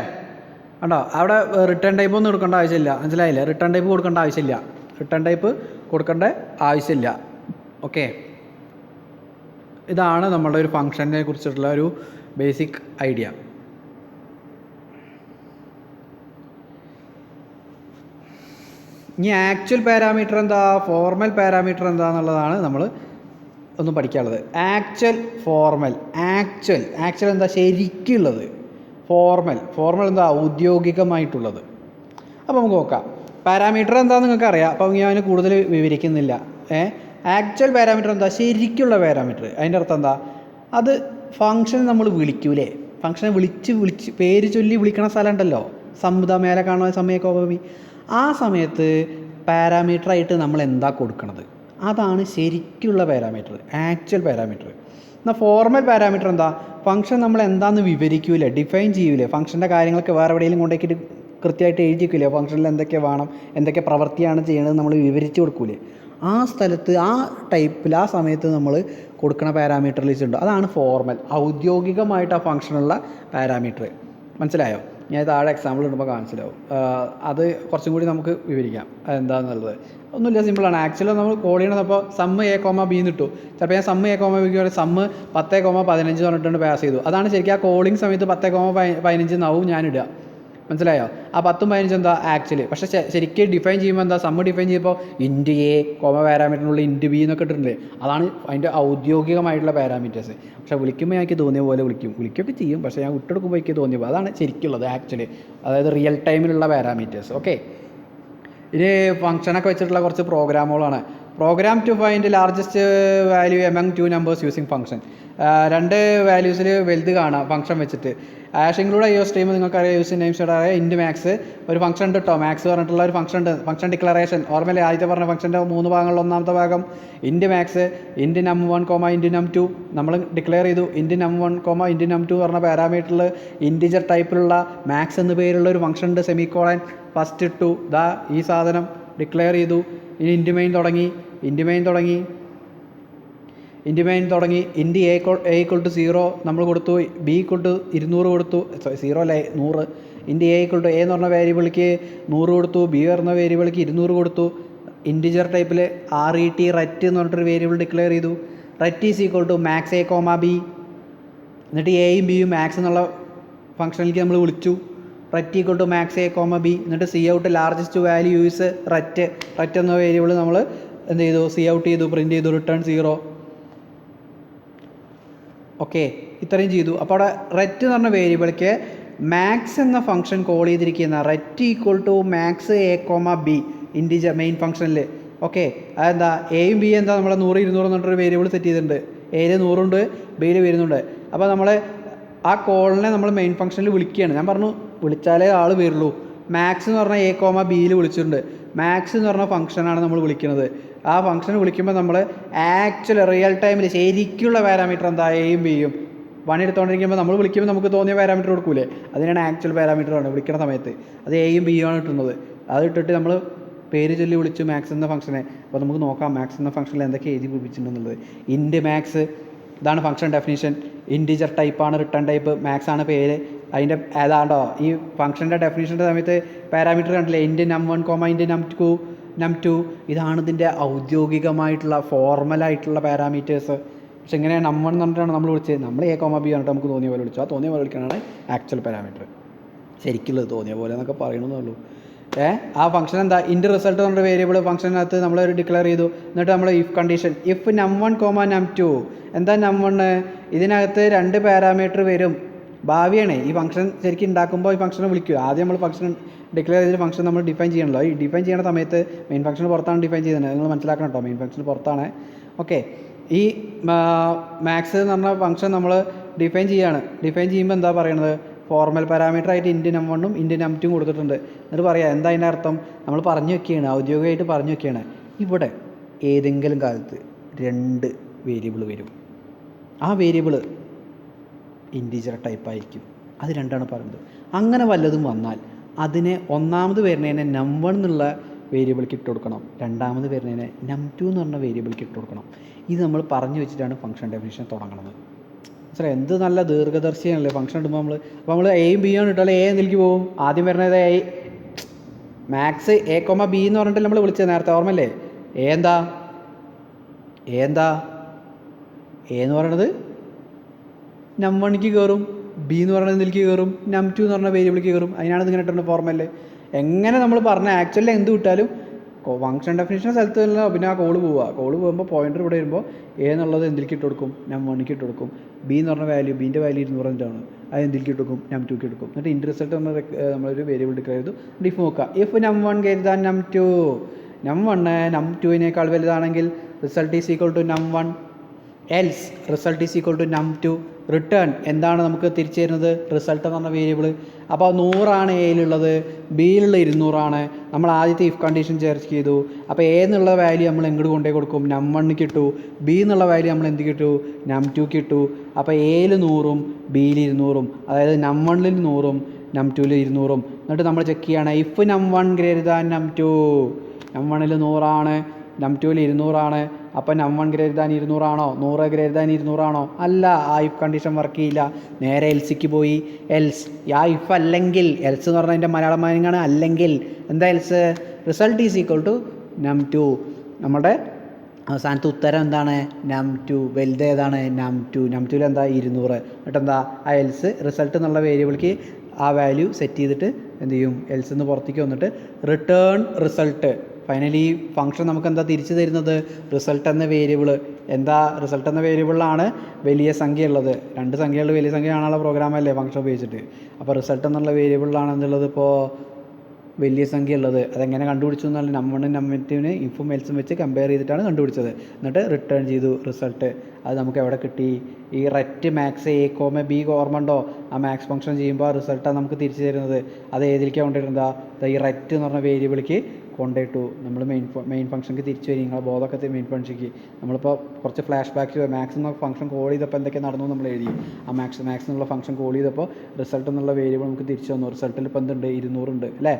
കണ്ടോ? അവിടെ റിട്ടേൺ ടൈപ്പ് ഒന്നും കൊടുക്കേണ്ട ആവശ്യമില്ല. മനസ്സിലായില്ലേ? റിട്ടേൺ ടൈപ്പ് കൊടുക്കേണ്ട ആവശ്യമില്ല. ഓക്കെ, ഇതാണ് നമ്മളുടെ ഒരു ഫംഗ്ഷനെ കുറിച്ചിട്ടുള്ള ഒരു ബേസിക് ഐഡിയ. ഇനി ആക്ച്വൽ പാരാമീറ്റർ എന്താ, ഫോർമൽ പാരാമീറ്റർ എന്താണെന്നുള്ളതാണ് നമ്മൾ ഒന്ന് പഠിക്കാനുള്ളത്. ആക്ച്വൽ എന്താ? ശരിക്കുള്ളത്. ഫോർമൽ എന്താ? ഔദ്യോഗികമായിട്ടുള്ളത്. അപ്പോൾ നമുക്ക് നോക്കാം. പാരാമീറ്റർ എന്താണെന്ന് നിങ്ങൾക്ക് അറിയാം, അപ്പോൾ ഞാൻ കൂടുതൽ വിവരിക്കുന്നില്ല. ആക്ച്വൽ പാരാമീറ്റർ എന്താ? ശരിക്കുള്ള പാരാമീറ്റർ. അതിൻ്റെ അർത്ഥം എന്താ? അത് ഫംഗ്ഷൻ നമ്മൾ വിളിക്കൂലേ, ഫംഗ്ഷനെ വിളിച്ച് പേര് ചൊല്ലി വിളിക്കണ സ്ഥലം ഉണ്ടല്ലോ, സമ്മത മേലെ കാണുന്ന സമയ കോമ. ആ സമയത്ത് പാരാമീറ്ററായിട്ട് നമ്മൾ എന്താ കൊടുക്കണത്, അതാണ് ശരിക്കുള്ള പാരാമീറ്റർ, ആക്ച്വൽ പാരാമീറ്റർ. എന്നാൽ ഫോർമൽ പാരാമീറ്റർ എന്താ, ഫംഗ്ഷൻ നമ്മൾ എന്താണെന്ന് വിവരിക്കൂലേ, ഡിഫൈൻ ചെയ്യൂലേ, ഫംഗ്ഷൻ്റെ കാര്യങ്ങളൊക്കെ വേറെ എവിടെയെങ്കിലും കൊണ്ടേക്കിട്ട് കൃത്യമായിട്ട് എഴുതിക്കൂലേ, ഫംഗ്ഷനിൽ എന്തൊക്കെ വേണം, എന്തൊക്കെ പ്രവൃത്തിയാണ് ചെയ്യണത് നമ്മൾ വിവരിച്ച് കൊടുക്കൂലേ. ആ സ്ഥലത്ത് ആ ടൈപ്പിൽ ആ സമയത്ത് നമ്മൾ കൊടുക്കുന്ന പാരാമീറ്റർ ലിസ്റ്റ് ഉണ്ട്, അതാണ് ഫോർമൽ, ഔദ്യോഗികമായിട്ട് ആ ഫംഗ്ഷനുള്ള പാരാമീറ്റർ. മനസ്സിലായോ? ഞാൻ താഴെ എക്സാമ്പിൾ ഇടുമ്പോൾ മനസ്സിലാവും. അത് കുറച്ചും കൂടി നമുക്ക് വിവരിക്കാം അതെന്താണെന്നുള്ളത്. ഒന്നുമില്ല, സിമ്പിളാണ്. ആക്ച്വലി നമ്മൾ കോൾ ചെയ്യണതപ്പോൾ സമ്മ് എ കോമ ബി എന്നിട്ടു. ചിലപ്പോൾ ഞാൻ സമ്മ് എ കോമ ബിക്ക് പറയും സമ്മ് 10,15 പറഞ്ഞിട്ടുണ്ട് പാസ് ചെയ്തു. അതാണ് ശരിക്കും ആ കോളിംഗ് സമയത്ത് 10,15 എന്നാവും ഞാനിടുക. മനസ്സിലായോ? ആ 10ഉം 15 എന്താ ആക്ച്വലി. പക്ഷേ ശരിക്കും ഡിഫൈൻ ചെയ്യുമ്പോൾ എന്താ, സമ്മ് ഡിഫൈൻ ചെയ്യുമ്പോൾ ഇൻറ്റ് എ കോമ പാരാമീറ്ററിനുള്ള ഇൻറ്റ് ബി എന്നൊക്കെ ഇട്ടിട്ടുണ്ട്. അതാണ് അതിൻ്റെ ഔദ്യോഗികമായിട്ടുള്ള പാരാമീറ്റേഴ്സ്. പക്ഷേ വിളിക്കുമ്പോൾ എനിക്ക് തോന്നിയ പോലെ വിളിക്കുകയൊക്കെ ചെയ്യും, പക്ഷേ ഞാൻ വിട്ടെടുക്കുമ്പോൾ എനിക്ക് തോന്നിയപ്പോൾ അതാണ് ശരിക്കുള്ളത് ആക്ച്വലി, അതായത് റിയൽ ടൈമിലുള്ള പാരാമീറ്റേഴ്സ്. ഓക്കെ, ഇനി ഫംഗ്ഷനൊക്കെ വെച്ചിട്ടുള്ള കുറച്ച് പ്രോഗ്രാമുകളാണ്. Program to find largest value among 2 numbers using function. 2 വാല്യൂസിൽ വലുത് കാണാം ഫംഗ്ഷൻ വെച്ചിട്ട്. ആഷ് ഇൻക്ലൂഡ് IO സ്ട്രീം നിങ്ങൾക്കറിയാം, use namespace int max. ഒരു ഫംഗ്ഷൻ ഉണ്ട് കേട്ടോ, മാക്സ് പറഞ്ഞിട്ടുള്ള ഒരു ഫംഗ്ഷൻ ഉണ്ട്. ഫംഗ്ഷൻ ഡിക്ലറേഷൻ ഓർമ്മയില്ലേ, ആദ്യത്തെ പറഞ്ഞ ഫംഗ്ഷൻ്റെ 3 ഭാഗങ്ങളിൽ ഒന്നാമത്തെ ഭാഗം ഇൻറ്റ് മാക്സ്, ഇൻറ്റ് num1 കോമ ഇൻറ്റ് num2 നമ്മൾ ഡിക്ലെയർ ചെയ്തു. ഇൻറ്റ് num1 കോമ ഇൻറ്റ് num2 പറഞ്ഞ പാരാമീറ്ററിൽ ഇൻറ്റിജർ ടൈപ്പിലുള്ള മാക്സ് എന്ന് പേരുള്ള ഒരു ഫംഗ്ഷൻ ഉണ്ട്. സെമിക്കോളൻ ഫസ്റ്റ് ഇട്ടു, ദാ ഈ സാധനം ഡിക്ലെയർ ചെയ്തു. ഇനി ഇൻറ്റ് മെയിൻ തുടങ്ങി ഇൻറ്റ് ഇൻറ്റ് എ ഈക്വൾ ടു 0 നമ്മൾ കൊടുത്തു, ബി ഈക്വൾ ടു 200 കൊടുത്തു, 0 അല്ല 100. ഇൻറ്റ് എ ഈക്വൾ ടു എ എന്ന് പറഞ്ഞ വേരിയബിളിക്ക് 100 കൊടുത്തു, ബി പറഞ്ഞ വേരിയബിളിക്ക് 200 കൊടുത്തു. ഇൻറ്റിജർ ടൈപ്പിൽ RET റെറ്റ് എന്ന് പറഞ്ഞിട്ടൊരു വേരിയബിൾ ഡിക്ലെയർ ചെയ്തു. Ret is equal to max a comma b. എന്നിട്ട് എയും ബിയും മാക്സ് എന്നുള്ള ഫംഗ്ഷനിലേക്ക് നമ്മൾ വിളിച്ചു. Ret equal to max a comma b. എന്നിട്ട് cout largest value use ret എന്ന വേരിയബിൾ നമ്മൾ എന്ത് ചെയ്തു, സി ഔട്ട് ചെയ്തു, പ്രിൻറ്റ് ചെയ്തു, റിട്ടേൺ 0. ഓക്കെ, ഇത്രയും ചെയ്തു. അപ്പോൾ അവിടെ റെറ്റ് എന്ന് പറഞ്ഞ വേരിയബിൾക്ക് മാക്സ് എന്ന ഫംഗ്ഷൻ കോൾ ചെയ്തിരിക്കുന്ന ret equal to max a comma b integer main ഫംഗ്ഷനിൽ. ഓക്കെ, അതെന്താ എയും ബി എന്താ, നമ്മൾ 100 200 എന്ന് പറഞ്ഞൊരു വേരിയബിൾ സെറ്റ് ചെയ്തിട്ടുണ്ട്. എയിൽ 100 ഉണ്ട്, ബിയിൽ വരുന്നുണ്ട്. അപ്പോൾ നമ്മൾ ആ കോളിനെ നമ്മൾ മെയിൻ ഫംഗ്ഷനിൽ വിളിക്കുകയാണ്. ഞാൻ പറഞ്ഞു വിളിച്ചാലേ ആൾ വരുള്ളൂ. മാക്സ് എന്ന് പറഞ്ഞാൽ എ കോമ ബിയിൽ വിളിച്ചിട്ടുണ്ട്. മാക്സ് എന്ന് പറഞ്ഞ ഫംഗ്ഷനാണ് നമ്മൾ വിളിക്കുന്നത്. ആ ഫംഗ്ഷൻ വിളിക്കുമ്പോൾ നമ്മൾ ആക്ച്വൽ റിയൽ ടൈമിൽ ശരിക്കുള്ള പാരാമീറ്റർ എന്താ, എയും ബിയും. പണിയെടുത്തുകൊണ്ടിരിക്കുമ്പോൾ നമ്മൾ വിളിക്കുമ്പോൾ നമുക്ക് തോന്നിയ പാരാമീറ്റർ കൊടുക്കൂലേ, അതിനാണ് ആക്ച്വൽ പാരാമീറ്ററാണ് വിളിക്കുന്ന സമയത്ത്. അത് എയും ബിയും ആണ് കിട്ടുന്നത്. അത് ഇട്ടിട്ട് നമ്മൾ പേര് ചൊല്ലി വിളിച്ചു മാക്സ് എന്ന ഫംഗ്ഷനെ. അപ്പോൾ നമുക്ക് നോക്കാം മാക്സ് എന്ന ഫംഗ്ഷനിൽ എന്തൊക്കെ എഴുതി പിടിപ്പിച്ചിട്ടുണ്ടെന്നുള്ളത്. ഇൻറ്റ് മാക്സ്, ഇതാണ് ഫംഗ്ഷൻ ഡെഫിനിഷൻ. ഇൻറ്റിജർ ടൈപ്പാണ്, റിട്ടേൺ ടൈപ്പ്, മാക്സ് ആണ് പേര്. അതിൻ്റെ ഏതാണ്ടോ ഈ ഫംഗ്ഷൻ്റെ ഡെഫിനിഷൻ്റെ സമയത്ത് പാരാമീറ്റർ കണ്ടില്ലേ, ഇൻറ്റ് num1 കോമ ഇൻറ്റ് num2. ഇതാണ് ഇതിൻ്റെ ഔദ്യോഗികമായിട്ടുള്ള ഫോർമലായിട്ടുള്ള പാരാമീറ്റേഴ്സ്. പക്ഷെ എങ്ങനെയാണ് num1 എന്ന് പറഞ്ഞിട്ടാണ് നമ്മൾ വിളിച്ചത്, നമ്മൾ എ കോമ ബി പറഞ്ഞിട്ട് നമുക്ക് തോന്നിയ പോലെ വിളിച്ചു. ആ തോന്നിയ പോലെ വിളിക്കാനാണ് ആക്ച്വൽ പാരാമീറ്റർ. ശരിക്കുള്ളത് തോന്നിയ പോലെ എന്നൊക്കെ പറയണമെന്നേ ഉള്ളൂ. ആ ഫംഗ്ഷൻ എന്താ, ഇൻറ്റ് റിസൾട്ട് പറഞ്ഞ വേരിയബിൾ ഫംഗ്ഷനകത്ത് നമ്മൾ ഡിക്ലെയർ ചെയ്തു. എന്നിട്ട് നമ്മൾ if condition, if num1 comma num2. എന്താ num1, ഇതിനകത്ത് 2 പാരാമീറ്റർ വരും. ഭാവിയാണ് ഈ ഫംഗ്ഷൻ ശരിക്കും ഉണ്ടാക്കുമ്പോൾ ഈ ഫംഗ്ഷനെ വിളിക്കുക. ആദ്യം നമ്മൾ ഫംഗ്ഷൻ ഡിക്ലെയർ ചെയ്ത ഫംഗ്ഷൻ നമ്മൾ ഡിഫൈൻ ചെയ്യണമല്ലോ. ഈ ഡിഫൈൻ ചെയ്യുന്ന സമയത്ത് മെയിൻ ഫംഗ്ഷൻ പുറത്താണ് ഡിഫൈൻ ചെയ്യുന്നത്, നിങ്ങൾ മനസ്സിലാക്കണം കേട്ടോ, മെയിൻ ഫംഗ്ഷൻ പുറത്താണ്. ഓക്കെ, ഈ മാക്സ് എന്ന് പറഞ്ഞ ഫംഗ്ഷൻ നമ്മൾ ഡിഫൈൻ ചെയ്യുകയാണ്. ഡിഫൈൻ ചെയ്യുമ്പോൾ എന്താ പറയണത്, ഫോർമൽ പാരാമീറ്റർ ആയിട്ട് ഇൻറ്റ് num1ഉം ഇൻറ്റ് num2ഉം കൊടുത്തിട്ടുണ്ട്. എന്നിട്ട് പറയാം എന്താ അതിൻ്റെ അർത്ഥം, നമ്മൾ പറഞ്ഞു വെക്കുകയാണ്, ഔദ്യോഗികമായിട്ട് പറഞ്ഞു വെക്കുകയാണ്. ഇവിടെ ഏതെങ്കിലും കാലത്ത് 2 വേരിയബിൾ വരും. ആ വേരിയബിൾ ഇൻറ്റിജർ ടൈപ്പായിരിക്കും. അത് 2ആണ് പറയുന്നത്. അങ്ങനെ വല്ലതും വന്നാൽ അതിനെ ഒന്നാമത് വരുന്നതിനെ num1 എന്നുള്ള വേരിയബിൾക്ക് ഇട്ട് കൊടുക്കണം, രണ്ടാമത് വരുന്നതിനെ num2 എന്ന് പറഞ്ഞ വേരിയബിൾക്ക് ഇട്ട് കൊടുക്കണം. ഇത് നമ്മൾ പറഞ്ഞു വെച്ചിട്ടാണ് ഫംഗ്ഷൻ ഡെഫിനിഷൻ തുടങ്ങുന്നത്. സാറേ എന്ത് നല്ല ദീർഘദർശിയാണല്ലേ ഫംഗ്ഷൻ ഇടുമ്പോൾ നമ്മൾ. അപ്പോൾ നമ്മൾ എയും ബിയും ആണ് ഇട്ടാൽ എ എന്തിലേക്ക് പോകും, ആദ്യം വരുന്നത് a max a comma b എന്ന് പറഞ്ഞിട്ട് നമ്മൾ വിളിച്ചത് നേരത്തെ, ഓർമ്മല്ലേ. എ എന്താ എന്ന് പറയണത് num1ക്ക് കയറും, ബി എന്ന് പറയുന്നത് ഇതിലേക്ക് കയറും, num2 എന്ന് പറഞ്ഞ വേരിയബിളിലേക്ക് കയറും. അതിനാണ് ഇതിങ്ങനെ ഇട്ടുണ്ട് ഫോർമല്. എങ്ങനെ നമ്മൾ പറഞ്ഞ ആക്ച്വലി എന്ത് വിട്ടാലും ഫംഗ്ഷൻ ഡെഫിനിഷൻ സ്ഥലത്ത് തന്നെ പിന്നെ ആ കോള് പോകുമ്പോൾ പോയിൻ്റർ ഇവിടെ വരുമ്പോൾ എ എന്നുള്ളത് എന്തിലേക്ക് ഇട്ട് കൊടുക്കും, num1ക്ക് ഇട്ട് കൊടുക്കും. ബി എന്ന് പറഞ്ഞ വാല്യൂ, ബീൻ്റെ വാല്യൂ 200 അത് എന്തിലേക്ക് ഇട്ട് കൊടുക്കും, num2ക്ക് എടുക്കും. എന്നിട്ട് ഇൻറ്റ് റിസൾട്ട് നമ്മളൊരു വേരിയബിൾ ഡിക്ലെയർ ചെയ്തു. ഡിഫ് നോക്കുക, if num1 > num2, num1 num2 വലുതാണെങ്കിൽ result is equal to num1, else result is equal to num2. Return എന്താണ് നമുക്ക് തിരിച്ചു തരുന്നത്? റിസൾട്ട് എന്ന് പറഞ്ഞ വേരിയബിൾ. അപ്പോൾ 100 എയിലുള്ളത്, ബിയിലുള്ള 200 നമ്മൾ ആദ്യത്തെ ഇഫ് കണ്ടീഷൻ ചേർച്ച് ചെയ്തു. അപ്പോൾ എ എന്നുള്ള വാല്യൂ നമ്മൾ എങ്ങോട്ട് കൊണ്ടുപോയി കൊടുക്കും? num1 കിട്ടു. ബി എന്നുള്ള വാല്യൂ നമ്മൾ എന്ത് കിട്ടു? num2 കിട്ടു. അപ്പോൾ എയിൽ 100ഉം ബിയിൽ 200ഉം, അതായത് num1ൽ 100ഉം num2ൽ 200ഉം. എന്നിട്ട് നമ്മൾ ചെക്ക് ചെയ്യാണ് if num1 greater than num2. num1ൽ 100 num2ൽ 200 അപ്പോൾ num1 greater than 200 100 greater than 200 അല്ല. ആ ഇഫ് കണ്ടീഷൻ വർക്ക് ചെയ്യില്ല. നേരെ എൽസിക്ക് പോയി. എൽസ് ആ ഇഫ് അല്ലെങ്കിൽ, എൽസ് എന്ന് പറഞ്ഞാൽ അതിൻ്റെ മലയാളം മീനിങ്ങാണ് അല്ലെങ്കിൽ. എന്താ else? Result is equal to num2. നമ്മുടെ അവസാനത്തെ ഉത്തരം എന്താണ്? num2. വലുത് ഏതാണ്? num2. num2ൽ എന്താ? 200. എന്നിട്ട് എന്താ? ആ എൽസ് റിസൾട്ട് എന്നുള്ള വേരിയബിൾക്ക് ആ വാല്യൂ സെറ്റ് ചെയ്തിട്ട് എന്ത് ചെയ്യും? എൽസ് നിന്ന് പുറത്തേക്ക് വന്നിട്ട് റിട്ടേൺ റിസൾട്ട്. ഫൈനലി ഫംഗ്ഷൻ നമുക്ക് എന്താ തിരിച്ചു തരുന്നത്? റിസൾട്ട് എന്ന വേരിയബിൾ. എന്താ? റിസൾട്ട് എന്ന വേരിയബിളിലാണ് വലിയ സംഖ്യ ഉള്ളത്. 2 സംഖ്യകളിൽ വലിയ സംഖ്യ കാണാനുള്ള പ്രോഗ്രാമല്ലേ ഫംഗ്ഷൻ ഉപയോഗിച്ചിട്ട്. അപ്പോൾ റിസൾട്ട് എന്നുള്ള വേരിയബിളിലാണ് എന്തുള്ളത്? ഇപ്പോൾ വലിയ സംഖ്യ ഉള്ളത്. അതെങ്ങനെ കണ്ടുപിടിച്ചു എന്നാൽ num1 num2 ഇഫും എൽസും വെച്ച് കമ്പയർ ചെയ്തിട്ടാണ് കണ്ടുപിടിച്ചത്. എന്നിട്ട് റിട്ടേൺ ചെയ്തു റിസൾട്ട്. അത് നമുക്ക് എവിടെ കിട്ടി? ഈ റെറ്റ് മാക്സ് എ കോമ ബി ഓർമ്മ ഉണ്ടോ? ആ മാക്സ് ഫംഗ്ഷൻ ചെയ്യുമ്പോൾ റിസൾട്ടാണ് നമുക്ക് തിരിച്ചു തരുന്നത്. അത് ഏതിലേക്കാണ് കൊണ്ടുവരുന്നത്? ഈ റെറ്റ് എന്ന് പറഞ്ഞ വേരിയബിളിലേക്ക് കൊണ്ടുപോയിട്ടു. നമ്മൾ മെയിൻ ഫംഗ്ഷനിക്ക് തിരിച്ചു വരും. നിങ്ങളെ ബോധമൊക്കെ മെയിൻ ഫംഗ്ഷനിക്ക് നമ്മളിപ്പോൾ കുറച്ച് ഫ്ലാഷ് ബാക്ക് മാക്സ് എന്ന ഫംഗ്ഷൻ കോൾ ചെയ്തപ്പോൾ എന്തൊക്കെ നടന്നു നമ്മൾ എഴുതി. ആ മാക്സ് എന്നുള്ള ഫംഗ്ഷൻ കോൾ ചെയ്തപ്പോൾ റിസൾട്ട് എന്നുള്ള വേരിയബിൾ നമുക്ക് തിരിച്ചു വന്നു. റിസൾട്ടിൽ ഇപ്പോൾ എന്തുണ്ട്? 200 ഉണ്ട് അല്ലേ?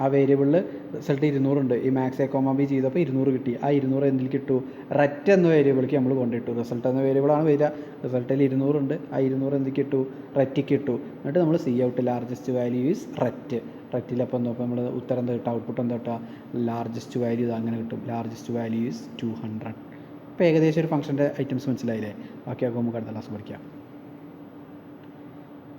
ആ വേരിയബിളിൽ റിസൾട്ട് 200 ഉണ്ട്. ഈ മാക്സ് എ കോമ ബി ചെയ്തപ്പോൾ 200 കിട്ടി. ആ 200 എന്തിൽ കിട്ടു? റെറ്റ് എന്ന വേരിയബിളിലേക്ക് നമ്മൾ കൊണ്ടിട്ടു. റിസൾട്ട് എന്ന വേരിയബിളാണ് വരിക. റിസൾട്ടിൽ 200 ഉണ്ട്. ആ 200 എന്ത് കിട്ടു? റെറ്റിക്ക് കിട്ടു. എന്നിട്ട് നമ്മൾ cout largest value is ret. റെറ്റിലപ്പോൾ എന്താ? അപ്പോൾ നമ്മൾ ഉത്തരം എന്താ കിട്ടുക? ഔട്ട്പുട്ട് എന്താ കിട്ടുക? ലാർജസ്റ്റ് വാല്യൂ ഇത് അങ്ങനെ കിട്ടും. Largest value is 200. അപ്പോൾ ഏകദേശം ഒരു ഫംഗ്ഷൻ്റെ ഐറ്റംസ് മനസ്സിലായില്ലേ? ബാക്കിയൊക്കെ നമുക്ക് അടുത്ത ക്ലാസ് പഠിക്കാം.